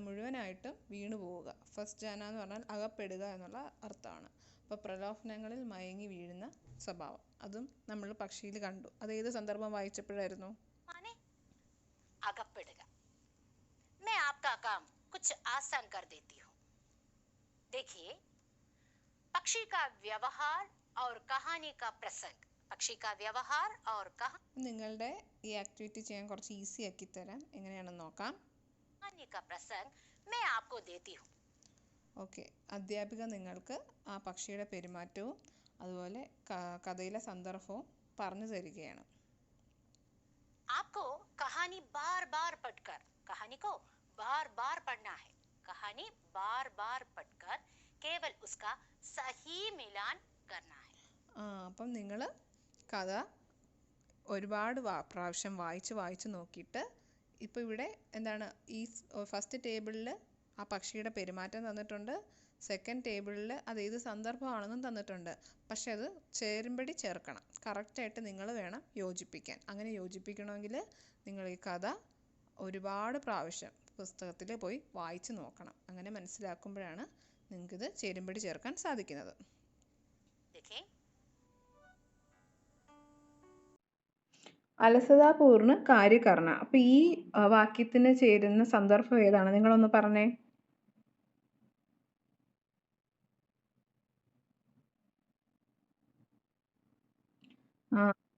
[SPEAKER 1] മുഴുവനായിട്ടും വീണു പോവുക. ഫസ്റ്റ് ജാന എന്ന് പറഞ്ഞാൽ അകപ്പെടുക എന്നുള്ള അർത്ഥമാണ്. അപ്പോൾ പ്രലോഭനങ്ങളിൽ മയങ്ങി വീഴുന്ന സ്വഭാവം, അതും നമ്മൾ പക്ഷിയിൽ കണ്ടു. അത് ഏത് സന്ദർഭം വായിച്ചപ്പോഴായിരുന്നു?
[SPEAKER 2] അകപ്പെടുക. मैं आपका काम कुछ आसान कर देती हूँ. देखिए, पक्षी का व्यवहार और कहानी का प्रसंग. പക്ഷി का व्यवहार और
[SPEAKER 1] നിങ്ങളുടെ ഈ ആക്ടിവിറ്റി ചെയ്യാൻ കുറച്ച് ഈസി ആക്കി തരാം. എങ്ങനെയാണെന്ന് നോക്കാം.
[SPEAKER 2] कहानी का प्रसंग मैं आपको देती हूँ.
[SPEAKER 1] ഓക്കെ, അധ്യാപിക നിങ്ങൾക്ക് ആ പക്ഷിയുടെ പെരുമാറ്റവും അതുപോലെ കഥയിലെ സന്ദർഭവും പറഞ്ഞു തരികയാണ്.
[SPEAKER 2] आपको कहानी बार-बार पढ़कर, कहानी को बार-बार पढ़ना है. कहानी बार-बार पढ़कर केवल उसका सही मिलान करना है.
[SPEAKER 1] അപ്പം നിങ്ങൾ കഥ ഒരുപാട് പ്രാവശ്യം വായിച്ച് നോക്കിയിട്ട്, ഇപ്പോൾ ഇവിടെ എന്താണ്, ഈ ഫസ്റ്റ് ടേബിളിൽ ആ പക്ഷിയുടെ പെരുമാറ്റം തന്നിട്ടുണ്ട്. സെക്കൻഡ് ടേബിളിൽ അത് ഏത് സന്ദർഭമാണെന്നും തന്നിട്ടുണ്ട്. പക്ഷെ അത് ചേരുംപടി ചേർക്കണം. കറക്റ്റായിട്ട് നിങ്ങൾ വേണം യോജിപ്പിക്കാൻ. അങ്ങനെ യോജിപ്പിക്കണമെങ്കിൽ നിങ്ങൾ ഈ കഥ ഒരുപാട് പ്രാവശ്യം പുസ്തകത്തിൽ പോയി വായിച്ച് നോക്കണം. അങ്ങനെ മനസ്സിലാക്കുമ്പോഴാണ് നിങ്ങൾക്കിത് ചേരുംപടി ചേർക്കാൻ സാധിക്കുന്നത്. അലസതാപൂർണ്ണ കാര്യകർണ. അപ്പൊ ഈ വാക്യത്തിന് ചേരുന്ന സന്ദർഭം ഏതാണ്? നിങ്ങളൊന്ന് പറഞ്ഞേ.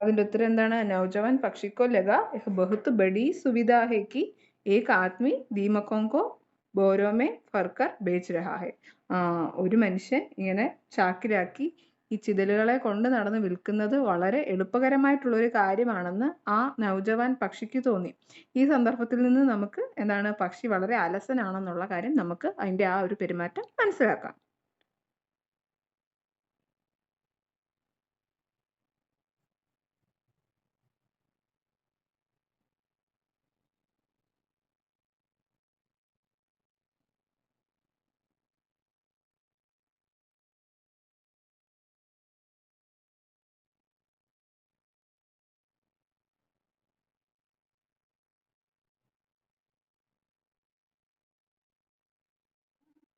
[SPEAKER 1] അതിന്റെ ഉത്തരം എന്താണ്? नौजवान पक्षी को लगा यह बहुत बड़ी सुविधा है कि एक आदमी दीमकों को ബോരോമേ ഫർക്കർ ബേച്ച് രഹാ ഹെ. ഒരു മനുഷ്യൻ ഇങ്ങനെ ചാക്കിലാക്കി ഈ ചിതലുകളെ കൊണ്ട് നടന്ന് വിൽക്കുന്നത് വളരെ എളുപ്പകരമായിട്ടുള്ളൊരു കാര്യമാണെന്ന് ആ നൗജവാൻ പക്ഷിക്ക് തോന്നി. ഈ സന്ദർഭത്തിൽ നിന്ന് നമുക്ക് എന്താണ് പക്ഷി വളരെ അലസനാണെന്നുള്ള കാര്യം നമുക്ക് അതിൻ്റെ ആ ഒരു പെരുമാറ്റം മനസ്സിലാക്കാം.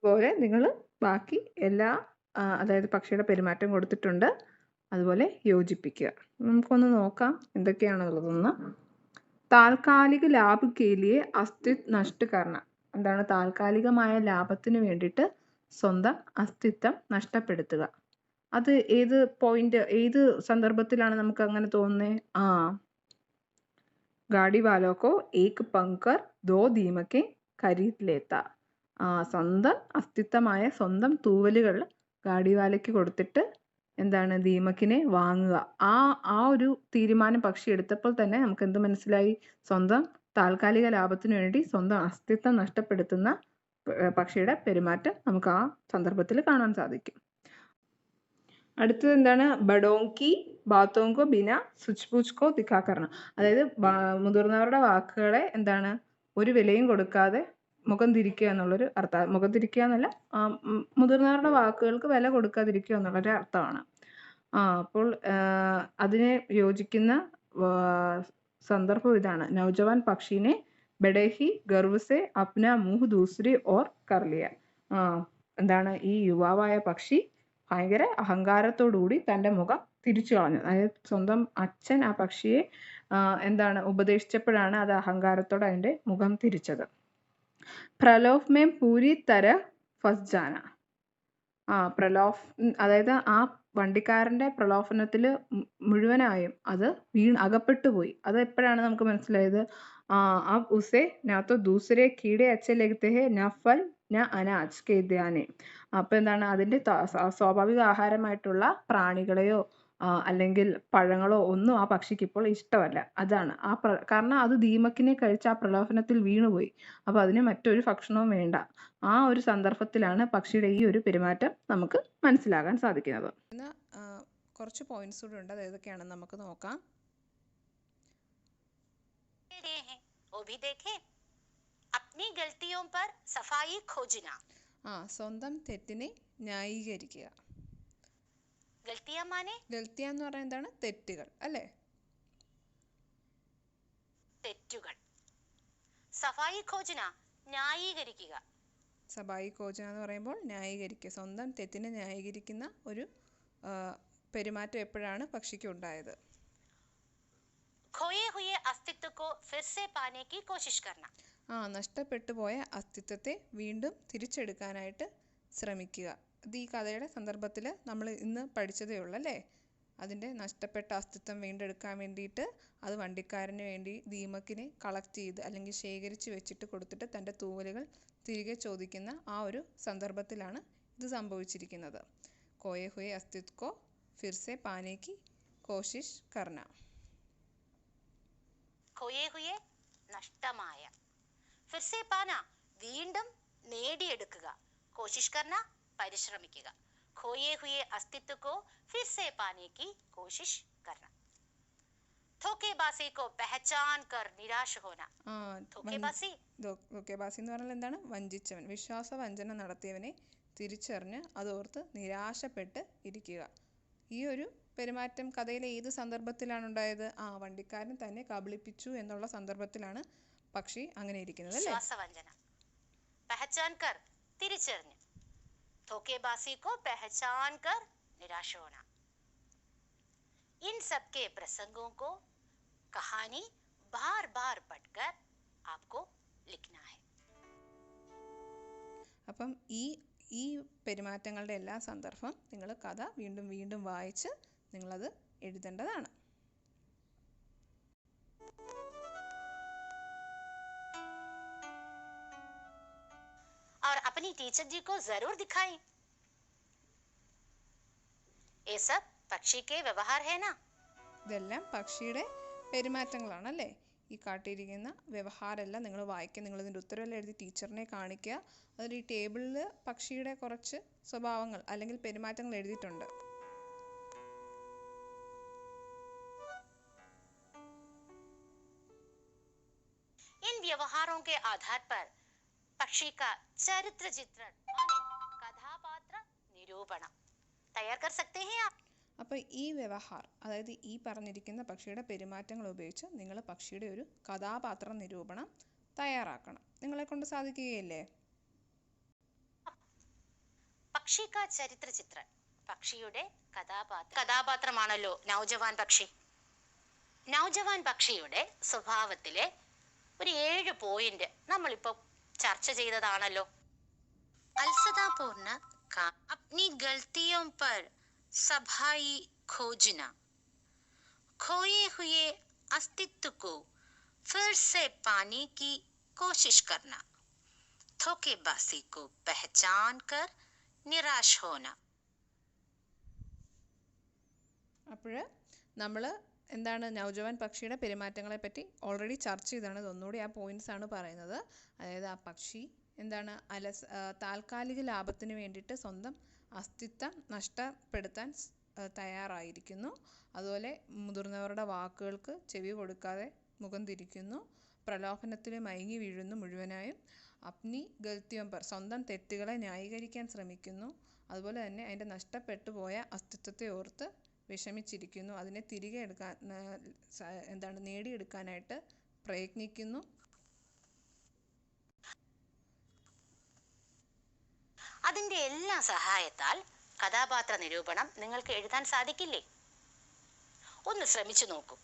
[SPEAKER 1] അതുപോലെ നിങ്ങൾ ബാക്കി എല്ലാ അതായത് പക്ഷിയുടെ പെരുമാറ്റം കൊടുത്തിട്ടുണ്ട്, അതുപോലെ യോജിപ്പിക്കുക. നമുക്കൊന്ന് നോക്കാം എന്തൊക്കെയാണുള്ളതെന്ന്. താൽക്കാലിക ലാഭ് കേലിയെ അസ്തിത്വ നഷ്ടകരണ. എന്താണ് താൽക്കാലികമായ ലാഭത്തിന് വേണ്ടിയിട്ട് സ്വന്തം അസ്തിത്വം നഷ്ടപ്പെടുത്തുക. അത് ഏത് ഏത് സന്ദർഭത്തിലാണ് നമുക്ക് അങ്ങനെ തോന്നുന്നത്? ഗാഡി വാലോക്കോ ഏക് പങ്കർ ദോ ദീമക്കെ ഖരീദ് ലേത്ത. സ്വന്തം അസ്തിത്വമായ സ്വന്തം തൂവലുകൾ ഗാഡിവാലയ്ക്ക് കൊടുത്തിട്ട് എന്താണ് ദീമക്കിനെ വാങ്ങുക. ആ ഒരു തീരുമാനം പക്ഷി എടുത്തപ്പോൾ തന്നെ നമുക്ക് എന്ത് മനസ്സിലായി? സ്വന്തം താൽക്കാലിക ലാഭത്തിന് വേണ്ടി സ്വന്തം അസ്തിത്വം നഷ്ടപ്പെടുത്തുന്ന പക്ഷിയുടെ പെരുമാറ്റം നമുക്ക് ആ സന്ദർഭത്തിൽ കാണാൻ സാധിക്കും. അടുത്തത് എന്താണ്? ബഡോങ്കി ബാത്തോങ്കോ ബിന സുച്ച്പൂച്ച്കോ ദിക്കാക്കരണം. അതായത് മുതിർന്നവരുടെ വാക്കുകളെ എന്താണ് ഒരു വിലയും കൊടുക്കാതെ മുഖം തിരിക്കുക എന്നുള്ളൊരു അർത്ഥം. മുഖം തിരിക്കുക എന്നല്ല, മുതിർന്നവരുടെ വാക്കുകൾക്ക് വില കൊടുക്കാതിരിക്കുക എന്നുള്ളൊരു അർത്ഥമാണ്. അപ്പോൾ അതിനെ യോജിക്കുന്ന സന്ദർഭം ഇതാണ്. നൗജവാൻ പക്ഷീനെ ബഡേഹി ഗർവ്സെ അപ്ന മുഹ് ദൂസരി ഓർ കർ ലിയ. എന്താണ് ഈ യുവാവായ പക്ഷി ഭയങ്കര അഹങ്കാരത്തോടുകൂടി തൻ്റെ മുഖം തിരിച്ചു കളഞ്ഞു. അതായത് സ്വന്തം അച്ഛൻ ആ പക്ഷിയെ എന്താണ് ഉപദേശിച്ചപ്പോഴാണ് അത് അഹങ്കാരത്തോടെ അതിൻ്റെ മുഖം തിരിച്ചത്. പ്രലോഭ് മേ പൂരി തര ഫസ് ജാന. അതായത് ആ വണ്ടിക്കാരൻ്റെ പ്രലോഭനത്തിൽ മുഴുവനായും അത് അകപ്പെട്ടു പോയി. അത് എപ്പോഴാണ് നമുക്ക് മനസ്സിലായത്? അബ് ഉസേ നാ തോ ദൂസരെ കീടെ അച്ഛേ ലഗ്തേ ഹെ നാ ഫൽ നാ അനാജ് കെ ദ്യാനെ. അപ്പോൾ എന്താണ് അതിൻ്റെ സ്വാഭാവിക ആഹാരമായിട്ടുള്ള പ്രാണികളെയോ അല്ലെങ്കിൽ പഴങ്ങളോ ഒന്നും ആ പക്ഷിക്ക് ഇപ്പോൾ ഇഷ്ടമല്ല. അതാണ് കാരണം അത് ദീമക്കിനെ കഴിച്ച് ആ പ്രലോഭനത്തിൽ വീണുപോയി. അപ്പോൾ അതിന് മറ്റൊരു ഭക്ഷണവും വേണ്ട. ആ ഒരു സന്ദർഭത്തിലാണ് പക്ഷിയുടെ ഈ ഒരു പെരുമാറ്റം നമുക്ക് മനസ്സിലാക്കാൻ സാധിക്കുന്നത്. കുറച്ച് പോയിന്റ്സ് കൂടെ ഉണ്ട്, അത് ഏതൊക്കെയാണെന്ന് നമുക്ക് നോക്കാം. സ്വന്തം തെറ്റിനെ ന്യായീകരിക്കുക. ഗൽത്തിയ എന്ന് പറഞ്ഞാൽ എന്താണ്? തെറ്റുകൾ അല്ലേ?
[SPEAKER 2] തെറ്റുകൾ. സഫായി ഖോജന ന്യായീകരിക്കുക.
[SPEAKER 1] സഫായി ഖോജന എന്ന് പറയുമ്പോൾ ന്യായീകരിക്കുക. സ്വന്തം തെറ്റിനെ ന്യായീകരിക്കുന്ന ഒരു പെരുമാറ്റം എപ്പോഴാണ് പക്ഷിക്ക് ഉണ്ടായത്?
[SPEAKER 2] खोए हुए अस्तित्व को फिर से पाने की कोशिश करना.
[SPEAKER 1] നഷ്ടപ്പെട്ടു പോയ അസ്തിത്വത്തെ വീണ്ടും തിരിച്ചെടുക്കാനായിട്ട് ശ്രമിക്കുക. ഇത് ഈ കഥയുടെ സന്ദർഭത്തിൽ നമ്മൾ ഇന്ന് പഠിച്ചതേ ഉള്ളൂ അല്ലേ? അതിൻ്റെ നഷ്ടപ്പെട്ട അസ്തിത്വം വീണ്ടെടുക്കാൻ വേണ്ടിയിട്ട് അത് വണ്ടിക്കാരന് വേണ്ടി ദീമക്കിനെ കളക്ട് ചെയ്ത് അല്ലെങ്കിൽ ശേഖരിച്ച് വെച്ചിട്ട് കൊടുത്തിട്ട് തൻ്റെ തൂവലുകൾ തിരികെ ചോദിക്കുന്ന ആ ഒരു സന്ദർഭത്തിലാണ് ഇത് സംഭവിച്ചിരിക്കുന്നത്. കോയെ ഹുയെ അസ്തിത്വ കോ ഫിർ സെ പാനെ കി കോശിഷ് കർണ.
[SPEAKER 2] खोए हुए നഷ്ടമായ, फिर से पाना വീണ്ടും നേടിയെടുക്കുക, കോശിഷ് കർണ പരിശ്രമിക്കുക. खोए हुए अस्तित्व को फिर से पाने की कोशिश करना. धोखेबाजी को पहचान कर निराश होना. धोखेबाजी
[SPEAKER 1] എന്ന് പറഞ്ഞാൽ എന്താണ്? വഞ്ചിച്ചവൻ, വിശ്വാസവഞ്ചന നടത്തിയവനെ തിരിച്ചറിഞ്ഞ് അതോർത്ത് നിരാശപ്പെട്ട് ഇരിക്കുക. ഈ ഒരു പെരുമാറ്റം കഥയിലെ ഏത് സന്ദർഭത്തിലാണ് ഉണ്ടായത്? വണ്ടിക്കാരൻ തന്നെ കബളിപ്പിച്ചു എന്നുള്ള സന്ദർഭത്തിലാണ് പക്ഷി അങ്ങനെ ഇരിക്കുന്നത് അല്ലേ?
[SPEAKER 2] വിശ്വാസവഞ്ചന, पहचान कर തിരിച്ചറിഞ്ഞ്, धोखेबाजी को पहचान कर निराश होना. इन सब के प्रसंगों को कहानी बार बार पढ़कर आपको लिखना है.
[SPEAKER 1] അപ്പം ഈ പെരുമാറ്റങ്ങളുടെ എല്ലാ സന്ദർഭം നിങ്ങൾ കഥ വീണ്ടും വീണ്ടും വായിച്ച് നിങ്ങളത് എഴുതേണ്ടതാണ്.
[SPEAKER 2] अपनी टीचर जी को जरूर दिखाएं। ये सब पक्षी के व्यवहार है ना।
[SPEAKER 1] ഇതെല്ലാം പക്ഷിയുടെ പെരുമാറ്റങ്ങളാണ് അല്ലേ? ഈ കാട്ടിയിരിക്കുന്ന വ്യവഹാരമെല്ലാം നിങ്ങൾ വായിക്കുക. നിങ്ങളിതിൻ്റെ ഉത്തരവെല്ലാം എഴുതി ടീച്ചറിനെ കാണിക്കുക. അതിൽ ഈ ടേബിളിൽ പക്ഷിയുടെ കുറച്ച് സ്വഭാവങ്ങൾ അല്ലെങ്കിൽ പെരുമാറ്റങ്ങൾ എഴുതിയിട്ടുണ്ട്.
[SPEAKER 2] इन व्यवहारों के आधार पर पक्षी का चरित्र चित्रण माने कथापात्र निरूपण तैयार कर सकते हैं आप।
[SPEAKER 1] അപ്പോൾ ഈ വ്യവഹാർ, അതായത് ഈ പറഞ്ഞിരിക്കുന്ന പക്ഷിയുടെ പെരുമാറ്റങ്ങൾ ഉപയോഗിച്ച് നിങ്ങൾ പക്ഷിയുടെ ഒരു കഥാപാത്ര നിരൂപണം തയ്യാറാക്കണം. നിങ്ങളെ കൊണ്ട് സാധിക്കുകയില്ലേ?
[SPEAKER 2] പക്ഷി കാ ചരിത്ര ചിത്രം, പക്ഷിയുടെ കഥാപാത്രമാണല്ലോ നൗജവാൻ പക്ഷി. നൗജവാൻ പക്ഷിയുടെ സ്വഭാവത്തിലെ ഒരു 7 പോയിന്റ് നമ്മളിപ്പോൾ ചർച്ച ചെയ്തതാണല്ലോ. अलसदापूर्ण का अपनी गलतियों पर सफाई खोजना, खोए हुए अस्तित्व को फिर से पाने की कोशिश करना, धोखेबाजी को पहचान कर निराश होना.
[SPEAKER 1] അപ്പോൾ നമ്മൾ എന്താണ് നൗജവാൻ പക്ഷിയുടെ പെരുമാറ്റങ്ങളെ പറ്റി ഓൾറെഡി ചർച്ച ചെയ്താണ്. ഇതൊന്നുകൂടി ആ പോയിന്റ്സ് ആണ് പറയുന്നത്. അതായത് ആ പക്ഷി എന്താണ് താൽക്കാലിക ലാഭത്തിന് വേണ്ടിയിട്ട് സ്വന്തം അസ്തിത്വം നഷ്ടപ്പെടുത്താൻ തയ്യാറായിരിക്കുന്നു. അതുപോലെ മുതിർന്നവരുടെ വാക്കുകൾക്ക് ചെവി കൊടുക്കാതെ മുഖം തിരിക്കുന്നു. പ്രലോഭനത്തിൽ മയങ്ങി വീഴുന്നു മുഴുവനായും. അപ്നി ഗൽത്തിയോം പർ, സ്വന്തം തെറ്റുകളെ ന്യായീകരിക്കാൻ ശ്രമിക്കുന്നു. അതുപോലെ തന്നെ അതിൻ്റെ നഷ്ടപ്പെട്ടു പോയ അസ്തിത്വത്തെ ഓർത്ത് വിഷമിച്ചിരിക്കുന്നു. അതിനെ തിരികെ എടുക്കാൻ നേടിയെടുക്കാനായിട്ട് പ്രയത്നിക്കുന്നു.
[SPEAKER 2] അതിന്റെ എല്ലാ സഹായത്താൽ കഥാപാത്ര നിരൂപണം നിങ്ങൾക്ക് എഴുതാൻ സാധിക്കില്ലേ? ഒന്ന് ശ്രമിച്ചു നോക്കൂ.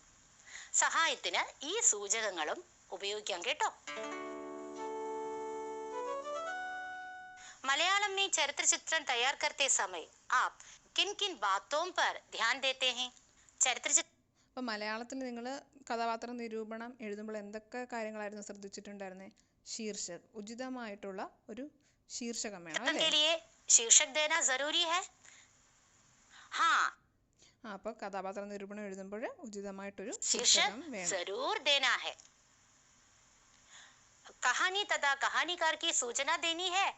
[SPEAKER 2] സഹായത്തിന് ഈ സൂചകങ്ങളും ഉപയോഗിക്കാം കേട്ടോ. मलयालम में चरित्र चित्रण तैयार करते समय आप किन किन बातों पर ध्यान देते हैं? चरित्र
[SPEAKER 1] അപ്പോൾ മലയാളത്തിൽ നിങ്ങൾ കഥാപാത്ര നിരൂപണം എഴുതുമ്പോൾ എന്തൊക്കെ കാര്യങ്ങളായിരുന്നു ശ്രദ്ധിച്ചിട്ടുണ്ടായിരുന്നത്? ശീർഷക്, ഉചിതമായിട്ടുള്ള ഒരു ശീർഷകം വേണം അല്ലേ?
[SPEAKER 2] के लिए शीर्षक देना जरूरी है. हाँ,
[SPEAKER 1] അപ്പോൾ കഥാപാത്ര നിരൂപണം എഴുതുമ്പോൾ ഉചിതമായിട്ടൊരു
[SPEAKER 2] शीर्षक
[SPEAKER 1] ശീർഷകം വേണം.
[SPEAKER 2] जरूर देना है. कहानी तथा कहानीकार की सूचना देनी है.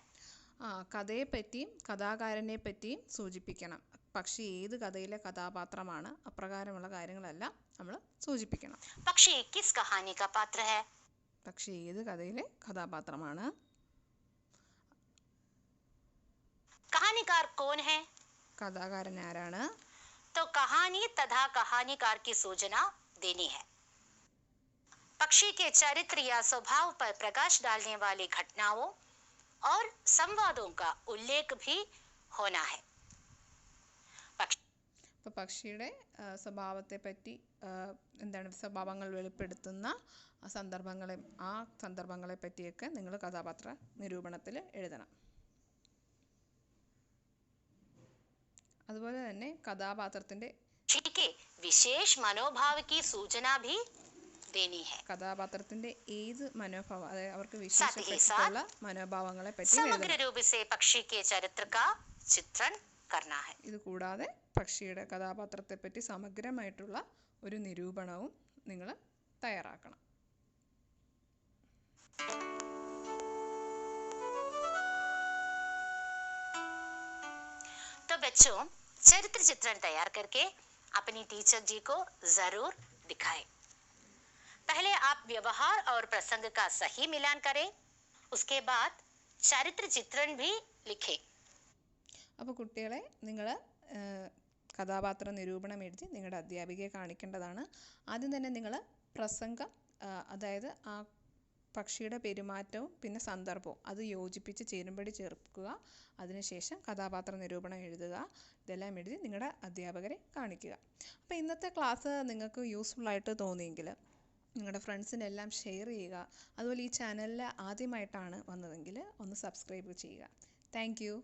[SPEAKER 1] കഥയെ പറ്റിയും കഥാകാരനെ പറ്റിയും സൂചിപ്പിക്കണം. പക്ഷി ഏത് കഥയിലെ കഥാപാത്രമാണ്, അപ്രകാരമുള്ള കാര്യങ്ങളെല്ലാം നമ്മൾ സൂചിപ്പിക്കണം.
[SPEAKER 2] पक्षी किस कहानी का पात्र है?
[SPEAKER 1] പക്ഷി ഏത് കഥയിലെ കഥാപാത്രമാണ്?
[SPEAKER 2] कहानीकार कौन है?
[SPEAKER 1] കഥാകാരൻ ആരാണ്?
[SPEAKER 2] तो कहानी तथा कहानीकार की सूचना देनी है. पक्षी के चरित्र या स्वभाव पर प्रकाश डालने वाली घटनाओं और संवादों का उल्लेख भी होना है.
[SPEAKER 1] ഇപ്പോൾ പക്ഷിയുടെ സ്വഭാവത്തെ പറ്റി സ്വഭാവങ്ങൾ വെളിപ്പെടുത്തുന്ന സന്ദർഭങ്ങളെ പറ്റിയൊക്കെ നിങ്ങൾ കഥാപാത്ര നിരൂപണത്തിൽ എഴുതണം. അതുപോലെ തന്നെ കഥാപാത്രത്തിന്റെ
[SPEAKER 2] विशेष मनोभाव की सूचना भी देनी है.
[SPEAKER 1] കഥാപാത്രത്തിന്റെ ഏത് മനോഭാവം, അതായത് അവർക്ക് വിശേഷപ്പെട്ടിട്ടുള്ള മനോഭാവങ്ങളെ പറ്റി
[SPEAKER 2] समग्र रूप से पक्षी के चरित्र का चित्रण करना है.
[SPEAKER 1] ഇത് കൂടാതെ പക്ഷിയുടെ കഥാപാത്രത്തെ പറ്റി സമഗ്രമായിട്ടുള്ള ഒരു നിരൂപണവും നിങ്ങൾ തയ്യാറാക്കണം.
[SPEAKER 2] तो बच्चों, चरित्र चित्रण तैयार करके अपनी टीचर जी को जरूर दिखाएं. पहले आप व्यवहार और प्रसंग का सही मिलान करें. उसके बाद चरित्र चित्रण भी लिखें.
[SPEAKER 1] അപ്പോൾ കുട്ടികളെ നിങ്ങൾ കഥാപാത്ര നിരൂപണം എഴുതി നിങ്ങളുടെ അധ്യാപികയെ കാണിക്കേണ്ടതാണ്. ആദ്യം തന്നെ നിങ്ങൾ പ്രസംഗം, അതായത് ആ പക്ഷിയുടെ പെരുമാറ്റവും പിന്നെ സന്ദർഭവും അത് യോജിപ്പിച്ച് ചേരുംപടി ചേർക്കുക. അതിനുശേഷം കഥാപാത്ര നിരൂപണം എഴുതുക. ഇതെല്ലാം എഴുതി നിങ്ങളുടെ അധ്യാപകരെ കാണിക്കുക. അപ്പോൾ ഇന്നത്തെ ക്ലാസ് നിങ്ങൾക്ക് യൂസ്ഫുള്ളായിട്ട് തോന്നിയെങ്കിൽ നിങ്ങളുടെ ഫ്രണ്ട്സിനെല്ലാം ഷെയർ ചെയ്യുക. അതുപോലെ ഈ ചാനലിൽ ആദ്യമായിട്ടാണ് വന്നതെങ്കിൽ ഒന്ന് സബ്സ്ക്രൈബ് ചെയ്യുക. Thank you.